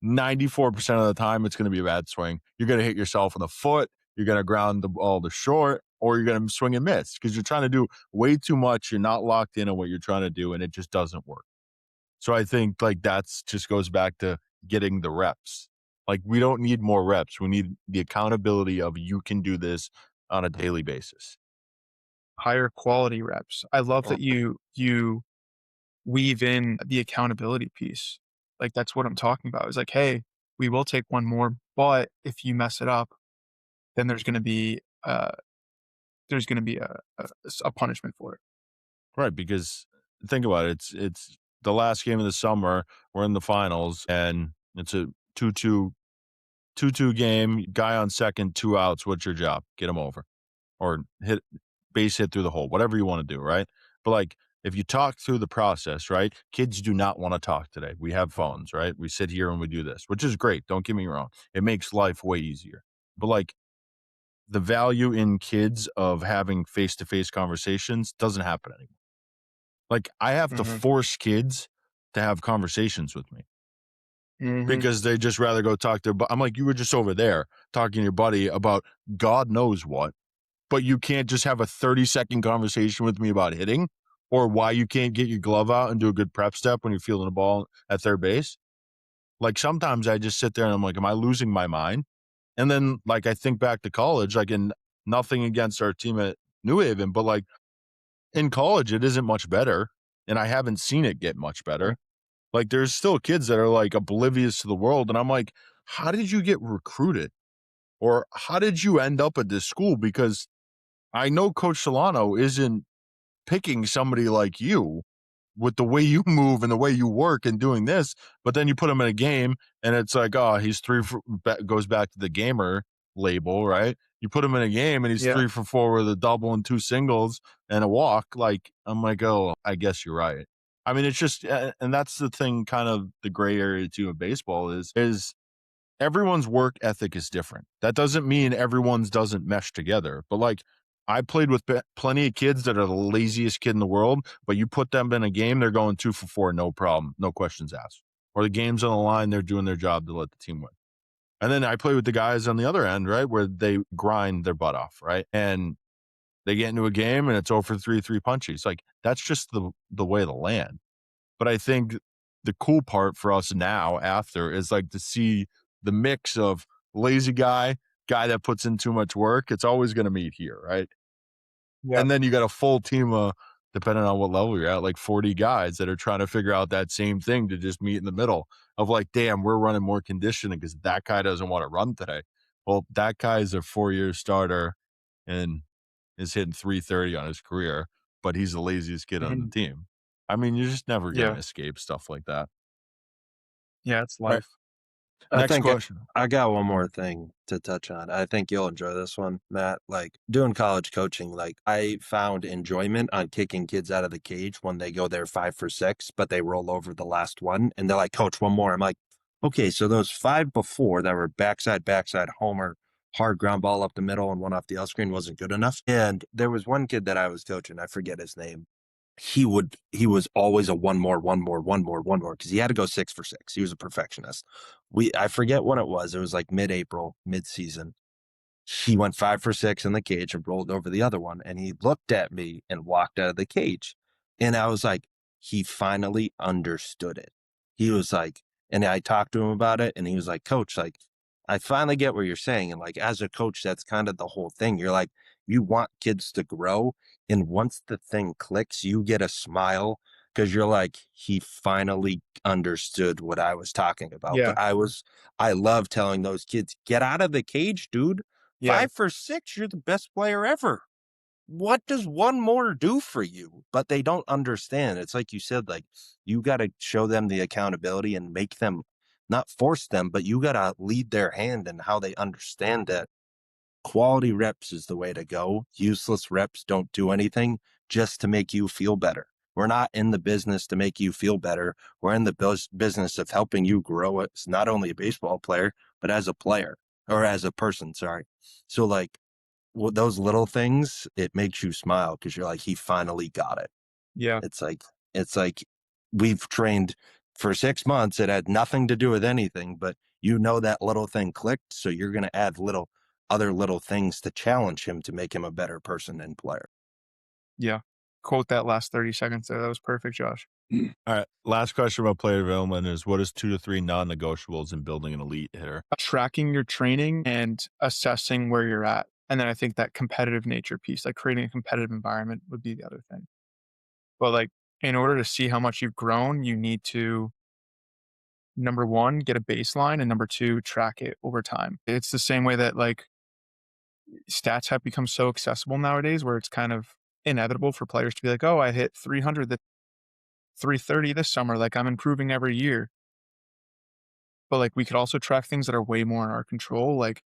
94% of the time, it's going to be a bad swing. You're going to hit yourself in the foot. You're going to ground the ball to short, or you're going to swing and miss because you're trying to do way too much. You're not locked in on what you're trying to do, and it just doesn't work. So I think like that's just goes back to getting the reps. Like we don't need more reps. We need the accountability of you can do this on a daily basis. Higher quality reps. I love that you weave in the accountability piece. Like, that's what I'm talking about. It's like, "Hey, we will take 1 more, but if you mess it up, then there's gonna be a punishment for it." Right, because think about it, it's the last game of the summer, we're in the finals, and it's a 2-2 game, guy on second, 2 outs, what's your job? Get him over. Or hit base hit through the hole, whatever you wanna do, right? But, like, if you talk through the process, right? Kids do not wanna talk today. We have phones, right? We sit here and we do this, which is great, don't get me wrong. It makes life way easier. But, like, the value in kids of having face-to-face conversations doesn't happen anymore. Like, I have to Mhm. force kids to have conversations with me Mhm. because they just rather go talk to I'm like, "You were just over there talking to your buddy about God knows what, but you can't just have a 30-second conversation with me about hitting or why you can't get your glove out and do a good prep step when you're fielding a ball at third base." Like, sometimes I just sit there and I'm like, "Am I losing my mind?" And then, like, I think back to college, like, in nothing against our team at New Haven, but, like, in college, it isn't much better, and I haven't seen it get much better. Like, there's still kids that are, like, oblivious to the world, and I'm like, "How did you get recruited?" Or, "How did you end up at this school?" Because I know Coach Solano isn't picking somebody like you with the way you move and the way you work and doing this, but then you put him in a game and it's like, oh, he's goes back to the gamer label, right? You put him in a game and he's Yeah. 3 for 4 with a double and 2 singles and a walk. Like, I'm like, oh, I guess you're right. I mean, it's just, and that's the thing, kind of the gray area too of baseball is everyone's work ethic is different. That doesn't mean everyone's doesn't mesh together. But like I played with plenty of kids that are the laziest kid in the world, but you put them in a game, they're going 2 for 4, no problem, no questions asked. Or the game's on the line, they're doing their job to let the team win. And then I play with the guys on the other end, right, where they grind their butt off, right, and they get into a game and it's over 3 punches. Like that's just the way of the land. But I think the cool part for us now after is like to see the mix of lazy guy that puts in too much work. It's always going to meet here, right? Yep. And then you got a full team of, depending on what level you're at, like 40 guys that are trying to figure out that same thing to just meet in the middle of like, damn, we're running more conditioning because that guy doesn't want to run today. Well, that guy's a 4-year starter and is hitting 330 on his career, but he's the laziest kid on the Mhm. team. I mean, you're just never going to Yeah. escape stuff like that. Yeah, it's Right. life. I Next think question. I got one more thing to touch on. I think you'll enjoy this one, Matt. Like doing college coaching, like I found enjoyment on kicking kids out of the cage when they go there 5 for 6, but they roll over the last one and they're like, Coach, one more. I'm like, okay, so those 5 before that were backside homer, hard ground ball up the middle and one off the L screen wasn't good enough. And there was one kid that I was coaching, I forget his name. He was always a one more because he had to go 6 for 6. He was a perfectionist. I forget when it was. It was like mid-April, mid-season. He went 5 for 6 in the cage and rolled over the other one. And he looked at me and walked out of the cage. And I was like, he finally understood it. He was like, And I talked to him about it, and he was like, Coach, like, I finally get what you're saying. And like, as a coach, that's kind of the whole thing. You're like, you want kids to grow. And once the thing clicks, you get a smile because you're like, he finally understood what I was talking about. Yeah. But I love telling those kids, get out of the cage, dude. Yeah. 5 for 6, you're the best player ever. What does one more do for you? But they don't understand. It's like you said, like, you got to show them the accountability and make them, not force them, but you got to lead their hand in how they understand that quality reps is the way to go. Useless reps don't do anything, just to make you feel better. We're not in the business to make you feel better. We're in the business of helping you grow as not only a baseball player, but as a player, or as a person. Sorry. So like, well, those little things, it makes you smile because you're like, he finally got it. Yeah. It's like we've trained for 6 months. It had nothing to do with anything, but you know that little thing clicked. So you're going to add other little things to challenge him to make him a better person and player. Yeah. Quote that last 30 seconds there. That was perfect, Josh. All right. Last question about player development is, what is 2 to 3 non-negotiables in building an elite hitter? Tracking your training and assessing where you're at. And then I think that competitive nature piece, like creating a competitive environment, would be the other thing. But like, in order to see how much you've grown, you need to, number one, get a baseline, and number two, track it over time. It's the same way that like stats have become so accessible nowadays, where it's kind of inevitable for players to be like, oh, I hit 300, 330 this summer. Like I'm improving every year. But like we could also track things that are way more in our control, like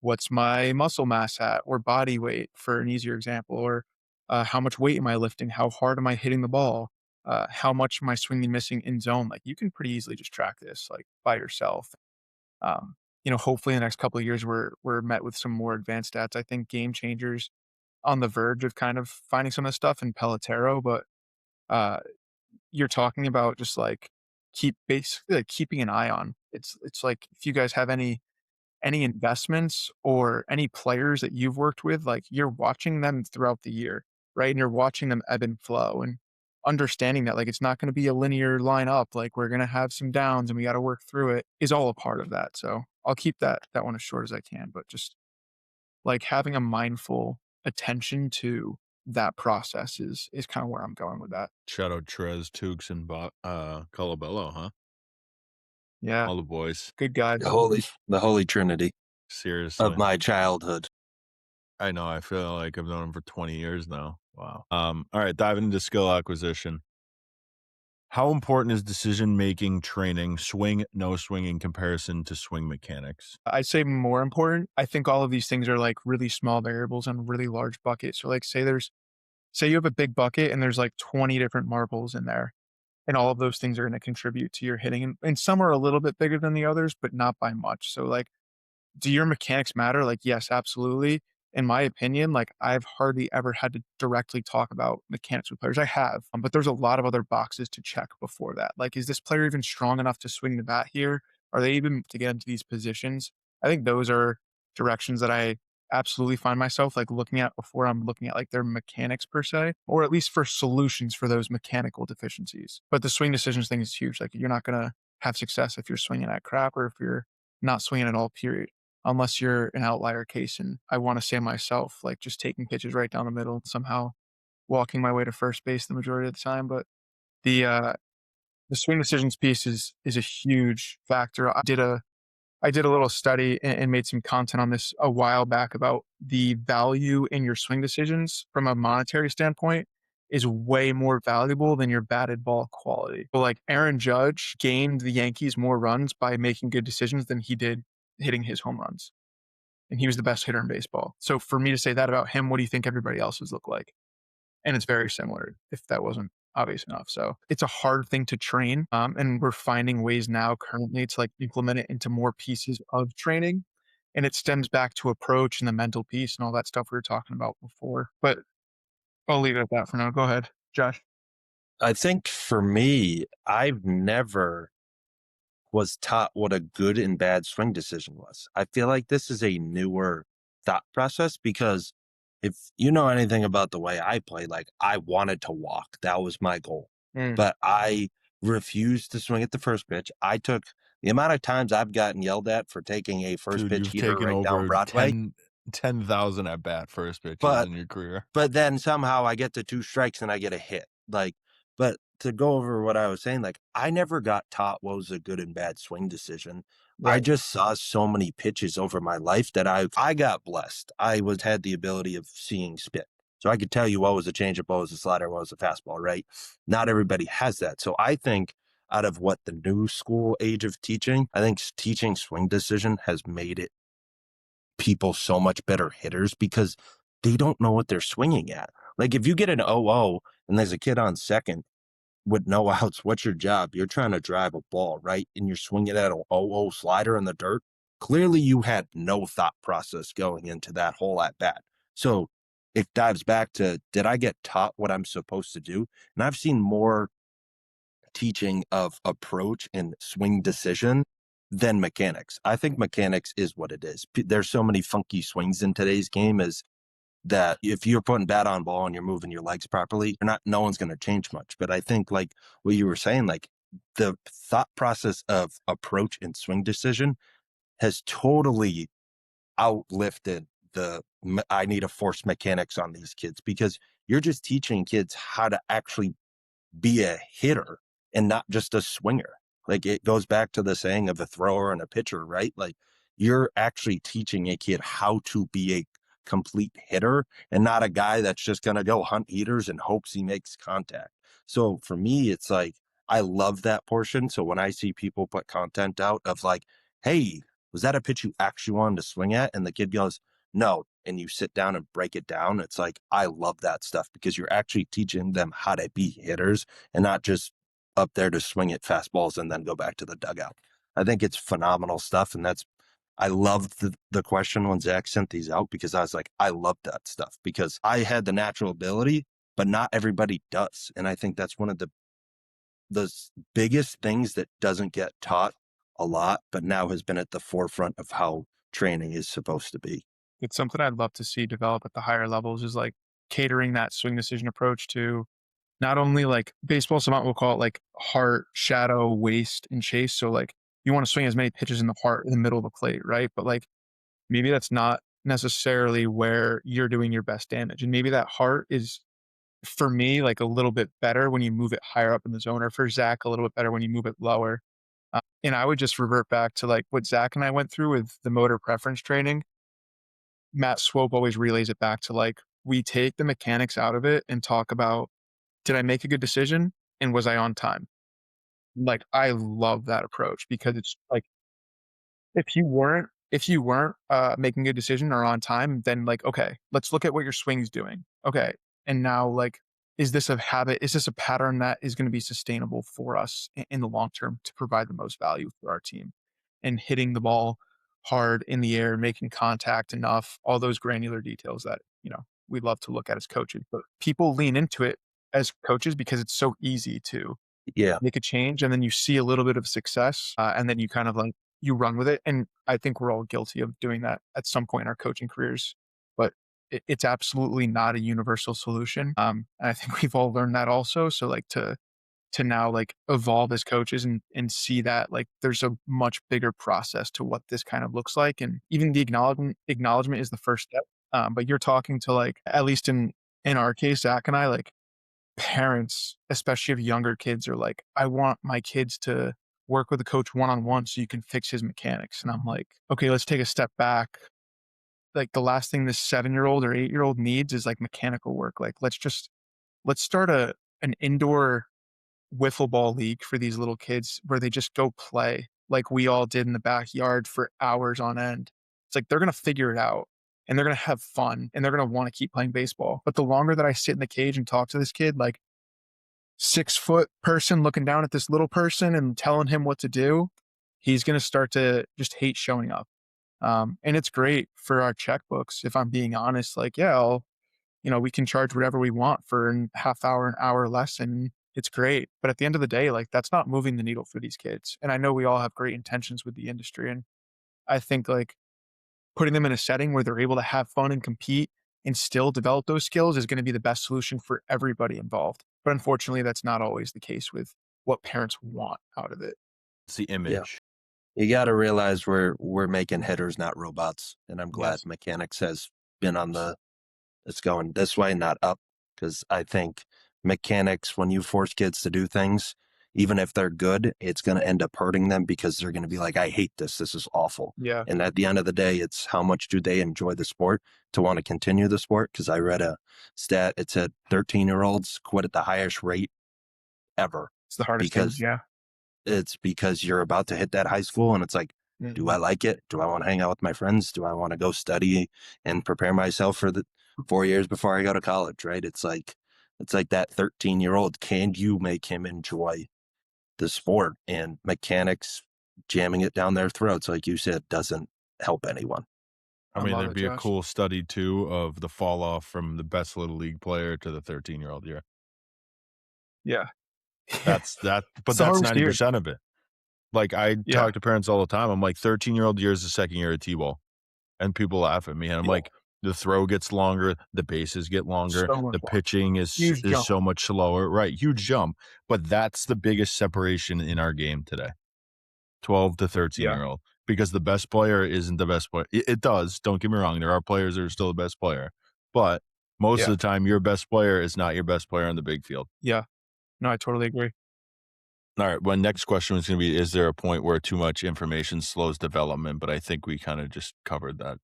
what's my muscle mass at, or body weight for an easier example, or how much weight am I lifting? How hard am I hitting the ball? How much am I swinging missing in zone? Like you can pretty easily just track this like by yourself. Um, hopefully in the next couple of years we're met with some more advanced stats. I think Game Changers on the verge of kind of finding some of this stuff in Pelotero, but uh, you're talking about just like basically like keeping an eye on. It's like if you guys have any investments or any players that you've worked with, like you're watching them throughout the year, right? And you're watching them ebb and flow and understanding that like it's not going to be a linear line up. Like we're going to have some downs and we got to work through it is all a part of that. So I'll keep that one as short as I can, but just like having a mindful attention to that process is kind of where I'm going with that. Shout out Trez, Tukes, and Colabello, huh? Yeah. All the boys. Good guys. The holy trinity Seriously. of my childhood. I know. I feel like I've known him for 20 years now. Wow. All right. Diving into skill acquisition. How important is decision-making training, swing, no swing, in comparison to swing mechanics? I'd say more important. I think all of these things are like really small variables and really large buckets. So like say you have a big bucket and there's like 20 different marbles in there. And all of those things are going to contribute to your hitting. And some are a little bit bigger than the others, but not by much. So like, do your mechanics matter? Like, yes, absolutely. In my opinion, like I've hardly ever had to directly talk about mechanics with players. I have, but there's a lot of other boxes to check before that. Like, is this player even strong enough to swing the bat here? Are they even to get into these positions? I think those are directions that I absolutely find myself like looking at before I'm looking at like their mechanics per se, or at least for solutions for those mechanical deficiencies. But the swing decisions thing is huge. Like, you're not going to have success if you're swinging at crap or if you're not swinging at all, period, unless you're an outlier case. And I want to say myself, like just taking pitches right down the middle and somehow walking my way to first base the majority of the time. But the swing decisions piece is a huge factor. I did a little study and made some content on this a while back about the value in your swing decisions from a monetary standpoint is way more valuable than your batted ball quality. But like Aaron Judge gained the Yankees more runs by making good decisions than he did hitting his home runs. And he was the best hitter in baseball. So for me to say that about him, what do you think everybody else's look like? And it's very similar, if that wasn't obvious enough. So it's a hard thing to train. And we're finding ways now currently to like implement it into more pieces of training. And it stems back to approach and the mental piece and all that stuff we were talking about before. But I'll leave it at that for now. Go ahead, Josh. I think for me, I've never was taught what a good and bad swing decision was. I feel like this is a newer thought process because if you know anything about the way I play, like I wanted to walk, that was my goal. Mm. But I refused to swing at the first pitch. I took the amount of times I've gotten yelled at for taking a first Dude, pitch you've heater taken right down over Broadway, 10,000 at bat first pitches but in your career. but then somehow I get to 2 strikes and I get a hit. Like, but to go over what I was saying, like, I never got taught what was a good and bad swing decision. I Right. just saw so many pitches over my life that I got blessed. I was had the ability of seeing spit. So I could tell you what was a changeup, what was a slider, what was a fastball, right? Not everybody has that. So I think out of what the new school age of teaching, I think teaching swing decision has made it people so much better hitters because they don't know what they're swinging at. Like if you get an 0-0 and there's a kid on second with no outs, what's your job? You're trying to drive a ball, right? And you're swinging at a 0-0 slider in the dirt. Clearly, you had no thought process going into that whole at bat. So it dives back to, did I get taught what I'm supposed to do? And I've seen more teaching of approach and swing decision than mechanics. I think mechanics is what it is. There's so many funky swings in today's game is that if you're putting bat on ball and you're moving your legs properly, no one's going to change much. But I think like what you were saying, like the thought process of approach and swing decision has totally outlifted I need to force mechanics on these kids because you're just teaching kids how to actually be a hitter and not just a swinger. Like it goes back to the saying of a thrower and a pitcher, right? Like you're actually teaching a kid how to be a complete hitter and not a guy that's just going to go hunt heaters and hopes he makes contact. So for me, it's like, I love that portion. So when I see people put content out of like, hey, was that a pitch you actually wanted to swing at? And the kid goes, no. And you sit down and break it down. It's like, I love that stuff because you're actually teaching them how to be hitters and not just up there to swing at fastballs and then go back to the dugout. I think it's phenomenal stuff. And I loved the question when Zach sent these out because I was like, I love that stuff because I had the natural ability, but not everybody does. And I think that's one of the biggest things that doesn't get taught a lot, but now has been at the forefront of how training is supposed to be. It's something I'd love to see develop at the higher levels is like catering that swing decision approach to not only like baseball, some will call it like heart, shadow, waist, and chase. So like you want to swing as many pitches in the heart in the middle of the plate, right? But like maybe that's not necessarily where you're doing your best damage. And maybe that heart is for me like a little bit better when you move it higher up in the zone, or for Zach, a little bit better when you move it lower. And I would just revert back to like what Zach and I went through with the motor preference training. Matt Swope always relays it back to like, we take the mechanics out of it and talk about, did I make a good decision? And was I on time? Like, I love that approach because it's like, if you weren't making a decision or on time, then like, okay, let's look at what your swing's doing. Okay. And now like, is this a habit? Is this a pattern that is going to be sustainable for us in the long term to provide the most value for our team? And hitting the ball hard in the air, making contact enough, all those granular details that, we love to look at as coaches, but people lean into it as coaches because it's so easy to Yeah. make a change, and then you see a little bit of success, and then you kind of like you run with it. And I think we're all guilty of doing that at some point in our coaching careers, but it's absolutely not a universal solution. And I think we've all learned that also. So like to now like evolve as coaches and see that like there's a much bigger process to what this kind of looks like, and even the acknowledgement is the first step. But you're talking to like, at least in our case, Zach and I, like parents, especially of younger kids, are like, I want my kids to work with a coach one-on-one so you can fix his mechanics. And I'm like, okay, let's take a step back. Like the last thing this 7-year-old or 8-year-old needs is like mechanical work. Like let's start an indoor wiffle ball league for these little kids where they just go play like we all did in the backyard for hours on end. It's like they're going to figure it out and they're going to have fun and they're going to want to keep playing baseball. But the longer that I sit in the cage and talk to this kid, like 6-foot person looking down at this little person and telling him what to do, he's going to start to just hate showing up. And it's great for our checkbooks. If I'm being honest, like, yeah, we can charge whatever we want for a half hour, an hour lesson. It's great. But at the end of the day, like that's not moving the needle for these kids. And I know we all have great intentions with the industry. And I think like putting them in a setting where they're able to have fun and compete and still develop those skills is going to be the best solution for everybody involved. But unfortunately, that's not always the case with what parents want out of it. It's the Yeah. image. You got to realize we're making hitters, not robots. And I'm glad Yes. mechanics has been on it's going this way, not up. Because I think mechanics, when you force kids to do things, even if they're good, it's going to end up hurting them because they're going to be like, I hate this. This is awful. Yeah. And at the end of the day, it's how much do they enjoy the sport to want to continue the sport? Because I read a stat, it said 13-year-olds quit at the highest rate ever It's the hardest thing. because Yeah. it's because you're about to hit that high school and it's like, do I like it? Do I want to hang out with my friends? Do I want to go study and prepare myself for the 4 years before I go to college, right? It's like that 13-year-old. Can you make him enjoy the sport? And mechanics jamming it down their throats, like you said, doesn't help anyone. I I mean, love there'd it, be a Josh. cool study too of the fall off from the best little league player to the 13-year-old year. Yeah. That's that, but It's the that's hardest year. 90% of it. Like I Yeah. talk to parents all the time. I'm like, 13-year-old year is the second year of T-ball. And people laugh at me. And I'm Yeah. like, the throw gets longer, the bases get longer, So much the more. pitching Huge is jump. so much slower. Right. Huge jump. But that's the biggest separation in our game today. 12 to 13-year-old. Because the best player isn't the best player. It does. Don't get me wrong. There are players that are still the best player. But most Yeah. of the time, your best player is not your best player on the big field. Yeah. No, I totally agree. All right. Well, next question was going to be, is there a point where too much information slows development? But I think we kind of just covered that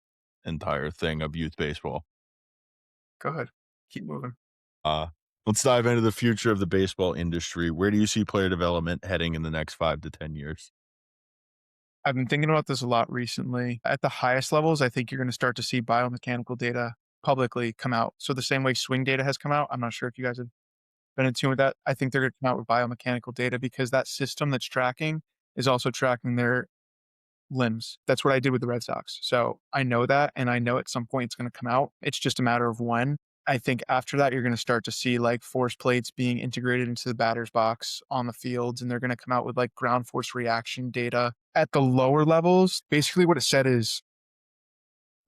entire thing of youth baseball. Go ahead. Keep moving. Let's dive into the future of the baseball industry. Where do you see player development heading in the next 5 to 10 years? I've been thinking about this a lot recently. At the highest levels, I think you're going to start to see biomechanical data publicly come out. So the same way swing data has come out, I'm not sure if you guys have been in tune with that. I think they're going to come out with biomechanical data because that system that's tracking is also tracking their limbs. That's what I did with the Red Sox. So I know that, and I know at some point it's going to come out. It's just a matter of when. I think after that, you're going to start to see like force plates being integrated into the batter's box on the fields, and they're going to come out with like ground force reaction data. At the lower levels, basically what it said is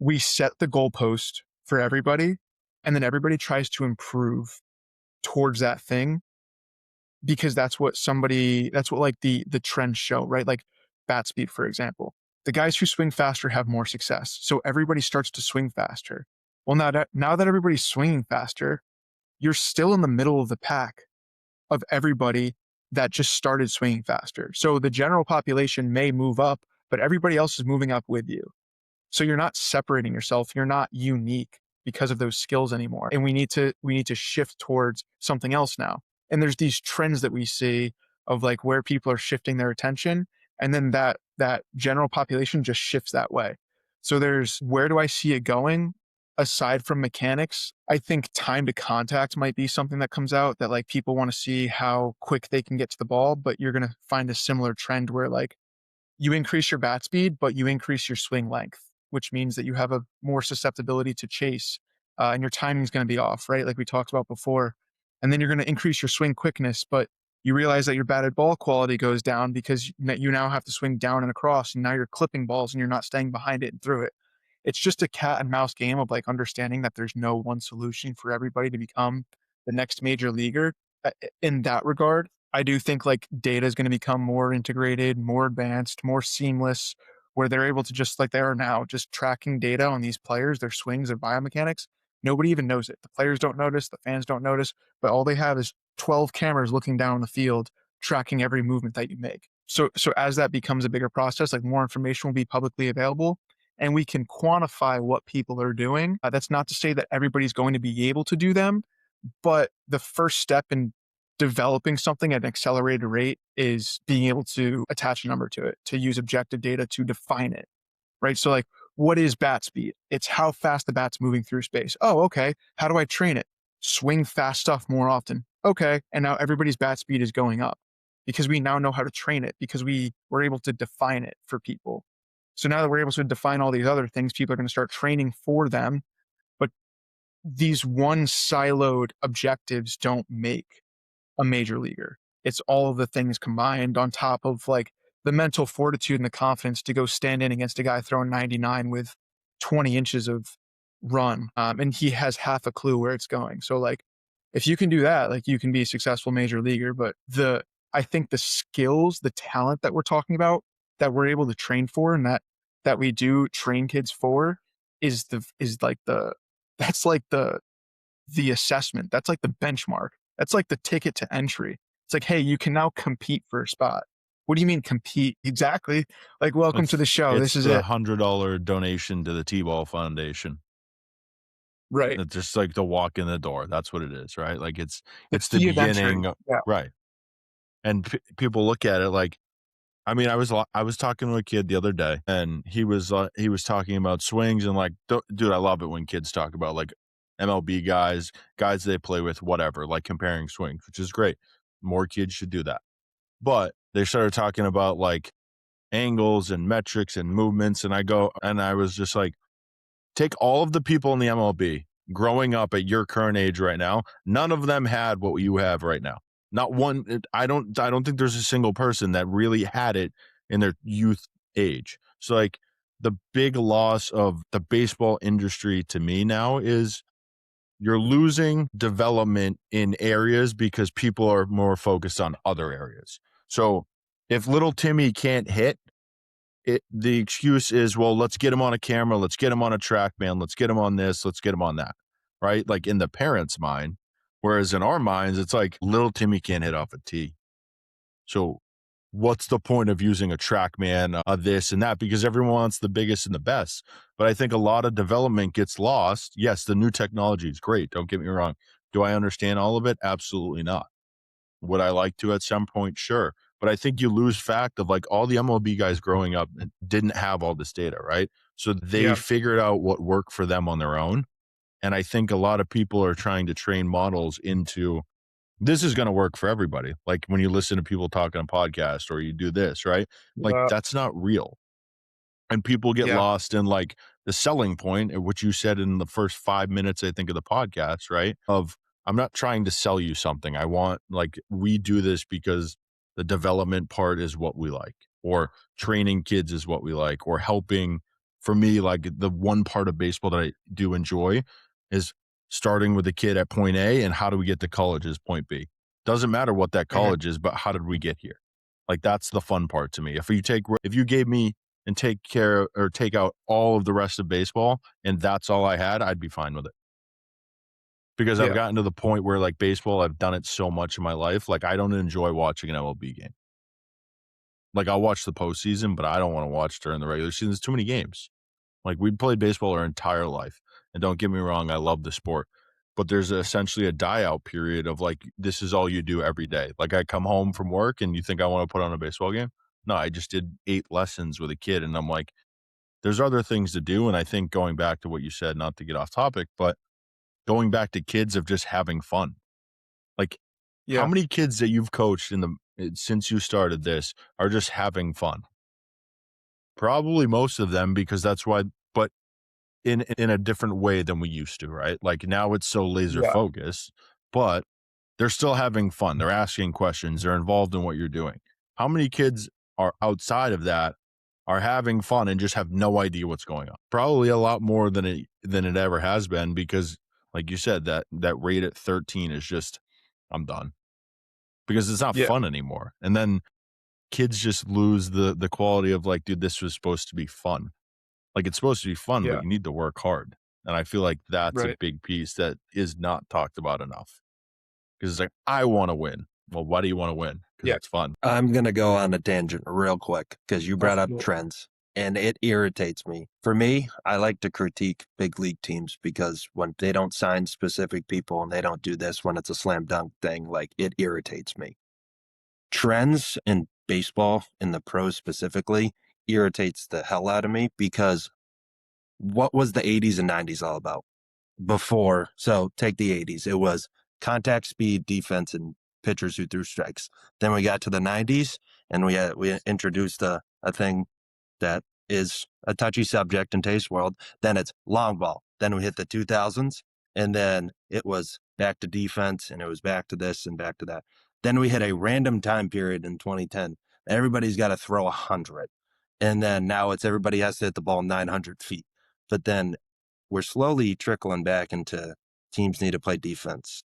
we set the goalpost for everybody, and then everybody tries to improve towards that thing because that's what like the trends show, right? Like bat speed, for example. The guys who swing faster have more success. So everybody starts to swing faster. Well, now that everybody's swinging faster, you're still in the middle of the pack of everybody that just started swinging faster. So the general population may move up, but everybody else is moving up with you. So you're not separating yourself. You're not unique because of those skills anymore. And we need to shift towards something else now. And there's these trends that we see of like where people are shifting their attention. And then that general population just shifts that way. So there's where do I see it going? Aside from mechanics, I think time to contact might be something that comes out that like people want to see how quick they can get to the ball, but you're going to find a similar trend where like you increase your bat speed, but you increase your swing length, which means that you have a more susceptibility to chase, and your timing is going to be off, right? Like we talked about before. And then you're going to increase your swing quickness, but you realize that your batted ball quality goes down because you now have to swing down and across, and now you're clipping balls and you're not staying behind it and through it. It's just a cat and mouse game of like understanding that there's no one solution for everybody to become the next major leaguer. In that regard, I do think like data is going to become more integrated, more advanced, more seamless, where they're able to just like they are now, just tracking data on these players, their swings, their biomechanics. Nobody even knows it. The players don't notice, the fans don't notice, but all they have is 12 cameras looking down the field, tracking every movement that you make. So as that becomes a bigger process, like more information will be publicly available and we can quantify what people are doing. That's not to say that everybody's going to be able to do them, but the first step in developing something at an accelerated rate is being able to attach a number to it, to use objective data to define it, right? So like, what is bat speed? It's how fast the bat's moving through space. Oh, okay. How do I train it? Swing fast stuff more often. Okay. And now everybody's bat speed is going up because we now know how to train it because we were able to define it for people. So now that we're able to define all these other things, people are going to start training for them. But these one siloed objectives don't make a major leaguer. It's all of the things combined on top of like the mental fortitude and the confidence to go stand in against a guy throwing 99 with 20 inches of run. And he has half a clue where it's going. So like, if you can do that, like you can be a successful major leaguer, but the I think the skills, the talent that we're talking about, that we're able to train for, and that we do train kids for, is like that's like the assessment. That's like the benchmark. That's like the ticket to entry. It's like, hey, you can now compete for a spot. What do you mean compete? Exactly. Like, welcome to the show. This It's is the it. $100 donation to the T-Ball Foundation. Right. It's just like the walk in the door. That's what it is, right? Like The it's the fee of entry. beginning, Yeah. right? And people look at it like, I mean, I was talking to a kid the other day, and he was talking about swings and like, dude, I love it when kids talk about like MLB guys they play with, whatever, like comparing swings, which is great. More kids should do that. But they started talking about like angles and metrics and movements, and I was just like, take all of the people in the MLB growing up at your current age right now. None of them had what you have right now. Not one. I don't think there's a single person that really had it in their youth age. So like the big loss of the baseball industry to me now is you're losing development in areas because people are more focused on other areas. So if little Timmy can't hit, the excuse is, well, let's get him on a camera, let's get him on a track, man, let's get him on this, let's get him on that, right? Like in the parents' mind. Whereas in our minds, it's like little Timmy can't hit off a tee. So what's the point of using a track man, this and that? Because everyone wants the biggest and the best. But I think a lot of development gets lost. Yes, the new technology is great. Don't get me wrong. Do I understand all of it? Absolutely not. Would I like to at some point? Sure. But I think you lose fact of like all the MLB guys growing up didn't have all this data, right? So they Yeah. figured out what worked for them on their own. And I think a lot of people are trying to train models into this is going to work for everybody. Like when you listen to people talk on a podcast or you do this, right? Like Yeah. that's not real. And people get Yeah. lost in like the selling point, which you said in the first 5 minutes, I think, of the podcast, right? Of I'm not trying to sell you something. I want like we do this because the development part is what we like, or training kids is what we like, or helping. For me, like the one part of baseball that I do enjoy is starting with a kid at point A and how do we get to college is point B. Doesn't matter what that Mhm. college is, but how did we get here? Like that's the fun part to me. If you gave me and take care or take out all of the rest of baseball and that's all I had, I'd be fine with it. Because I've Yeah. gotten to the point where like baseball, I've done it so much in my life. Like I don't enjoy watching an MLB game. Like I'll watch the postseason, but I don't want to watch during the regular season. There's too many games. Like we played baseball our entire life. And don't get me wrong, I love the sport. But there's essentially a die out period of like, this is all you do every day. Like I come home from work and you think I want to put on a baseball game? No, I just did 8 lessons with a kid. And I'm like, there's other things to do. And I think going back to what you said, not to get off topic, but going back to kids of just having fun. Like how Yeah. many kids that you've coached since you started this are just having fun? Probably most of them because that's why, but in a different way than we used to, right? Like now it's so laser Yeah. focused, but they're still having fun. They're asking questions. They're involved in what you're doing. How many kids are outside of that are having fun and just have no idea what's going on? Probably a lot more than it ever has been because like you said, that rate at 13 is just I'm done. Because it's not Yeah. fun anymore. And then kids just lose the quality of like, dude, this was supposed to be fun. Like it's supposed to be fun, but Yeah. you need to work hard. And I feel like that's a Right. big piece that is not talked about enough. Because it's like, I want to win. Well, why do you want to win? Because Yeah. it's fun. I'm going to go on a tangent real quick because you brought up Absolutely. trends and it irritates me. For me, I like to critique big league teams because when they don't sign specific people and they don't do this when it's a slam dunk thing, like it irritates me. Trends in baseball, in the pros specifically, irritates the hell out of me because what was the 80s and 90s all about? Before, so take the 80s, it was contact speed, defense, and pitchers who threw strikes. Then we got to the 90s and we introduced a thing that is a touchy subject in taste world. Then it's long ball. Then we hit the 2000s and then it was back to defense and it was back to this and back to that. Then we hit a random time period in 2010. Everybody's got to throw 100. And then now it's everybody has to hit the ball 900 feet. But then we're slowly trickling back into teams need to play defense.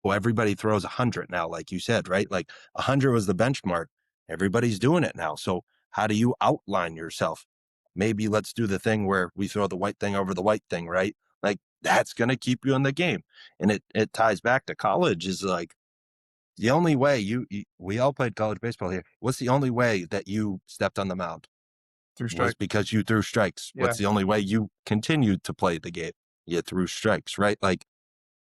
well, everybody throws 100 now, like you said, right? Like 100 was the benchmark. Everybody's doing it now. So how do you outline yourself? Maybe let's do the thing where we throw the white thing over the white thing, right? Like that's going to keep you in the game. And it ties back to college is like the only way we all played college baseball here. What's the only way that you stepped on the mound? Through Was strike. because you threw strikes. Yeah. What's the only way you continued to play the game? You threw strikes, right? Like,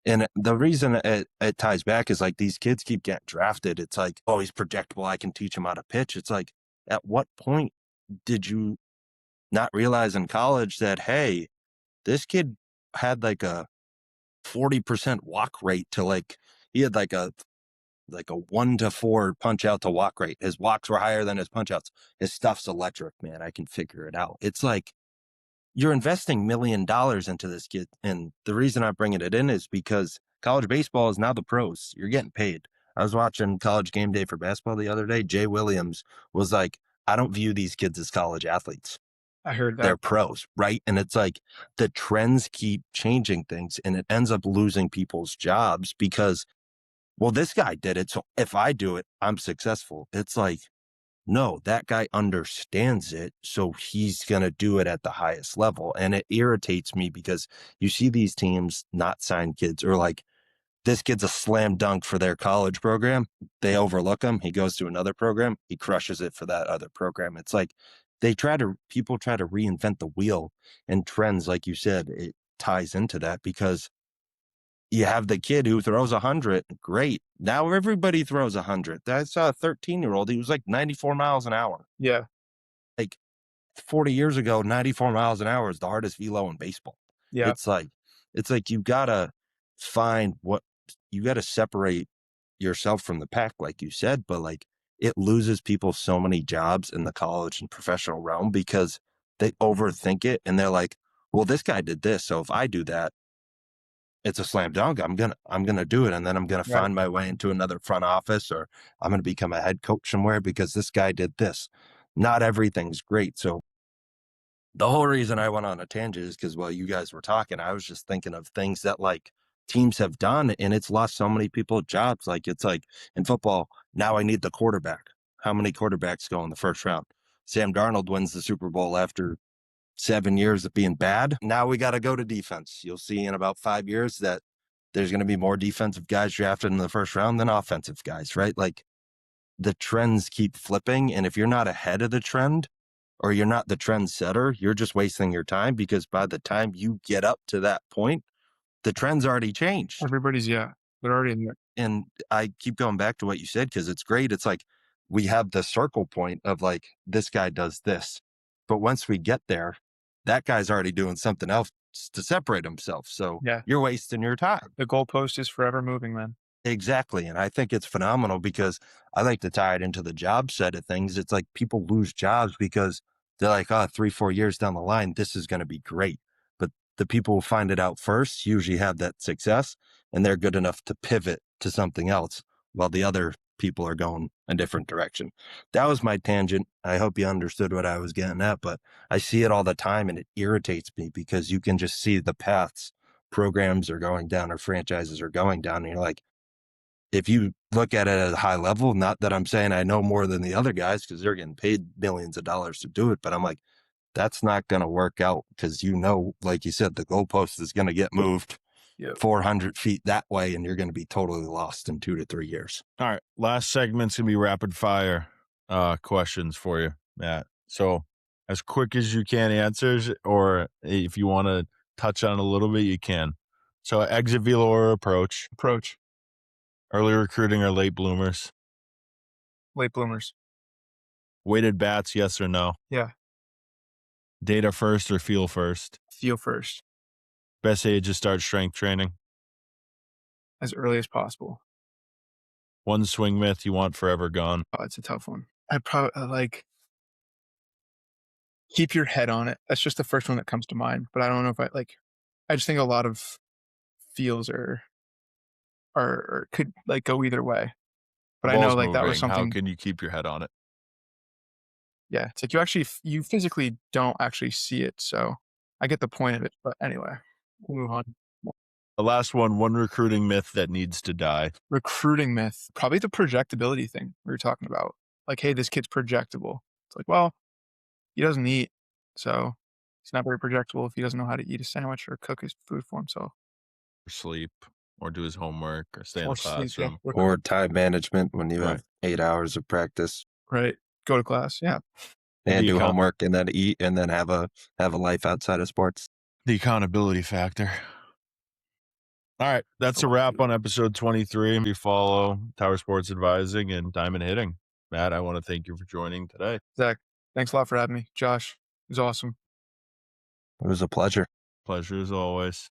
and the reason it ties back is like these kids keep getting drafted. It's like, oh, he's projectable. I can teach him how to pitch. It's like, at what point did you not realize in college that, hey, this kid had like a 40% walk rate to like, he had like a 1-to-4 punch out to walk rate. His walks were higher than his punch outs. His stuff's electric, man. I can figure it out. It's like you're investing $1 million into this kid. And the reason I'm bringing it in is because college baseball is now the pros. You're getting paid. I was watching College Game Day for basketball the other day. Jay Williams was like, I don't view these kids as college athletes. I heard that. They're pros, right? And it's like the trends keep changing things and it ends up losing people's jobs because, well, this guy did it. So if I do it, I'm successful. It's like, no, that guy understands it. So he's going to do it at the highest level. And it irritates me because you see these teams not sign kids or like this kid's a slam dunk for their college program. They overlook him. He goes to another program. He crushes it for that other program. It's like people try to reinvent the wheel and trends. Like you said, it ties into that because you have the kid who throws 100. Great. Now everybody throws 100. I saw a 13-year-old. He was like 94 miles an hour. Yeah. Like 40 years ago, 94 miles an hour is the hardest velo in baseball. Yeah. It's like you gotta find what you gotta separate yourself from the pack, like you said, but like it loses people so many jobs in the college and professional realm because they overthink it and they're like, well, this guy did this. So if I do that, it's a slam dunk. I'm gonna do it, and then I'm gonna Right. find my way into another front office, or I'm gonna become a head coach somewhere because this guy did this. Not everything's great. So the whole reason I went on a tangent is because while you guys were talking, I was just thinking of things that like teams have done, and it's lost so many people jobs. Like it's like in football, now I need the quarterback. How many quarterbacks go in the first round? Sam Darnold wins the Super Bowl after 7 years of being bad. Now we got to go to defense. You'll see in about 5 years that there's going to be more defensive guys drafted in the first round than offensive guys, right? Like the trends keep flipping. And if you're not ahead of the trend or you're not the trend setter, you're just wasting your time because by the time you get up to that point, the trend's already changed. They're already in there. And I keep going back to what you said because it's great. It's like we have the circle point of like, this guy does this. But once we get there, that guy's already doing something else to separate himself. So Yeah. you're wasting your time. The goalpost is forever moving, man. Exactly. And I think it's phenomenal because I like to tie it into the job side of things. It's like people lose jobs because they're like, oh, 3-4 years down the line, this is going to be great. But the people who find it out first usually have that success and they're good enough to pivot to something else while the other people are going a different direction. That was my tangent. I hope you understood what I was getting at, but I see it all the time and it irritates me because you can just see the paths programs are going down or franchises are going down. And you're like, if you look at it at a high level, not that I'm saying I know more than the other guys because they're getting paid millions of dollars to do it, but I'm like, that's not going to work out because like you said, the goalpost is going to get moved 400 feet that way and you're going to be totally lost in 2 to 3 years. All right. Last segment's going to be rapid fire questions for you, Matt. So as quick as you can answers, or if you want to touch on a little bit, you can. So exit velo or approach, early recruiting or late bloomers, Late bloomers. weighted bats, yes or no, Yeah. data first or feel first, Feel first. best age to start strength training, As early as possible. one swing myth you want forever gone. Oh, it's a tough one. I'd probably keep your head on it. That's just the first one that comes to mind. But I don't know if I just think a lot of feels are could go either way. But I know Ball's that was moving. something. How can you keep your head on it? Yeah, it's like you physically don't actually see it. So I get the point of it. But anyway, we'll move on. The last one recruiting myth that needs to die. Recruiting myth, probably the projectability thing we were talking about. Like, hey, this kid's projectable. It's like, well, he doesn't eat, so he's not very projectable if he doesn't know how to eat a sandwich or cook his food for himself. Or sleep, or do his homework, or stay in Or the sleep, yeah. classroom. Or time management when you Right. have 8 hours of practice Right. Go to class. Yeah. and The do account- homework and then eat and then have a life outside of sports. The accountability factor. All right, that's a wrap on episode 23. We follow Tower Sports Advising and Diamond Hitting. Matt, I want to thank you for joining today. Zach, thanks a lot for having me. Josh, it was awesome. It was a pleasure. Pleasure as always.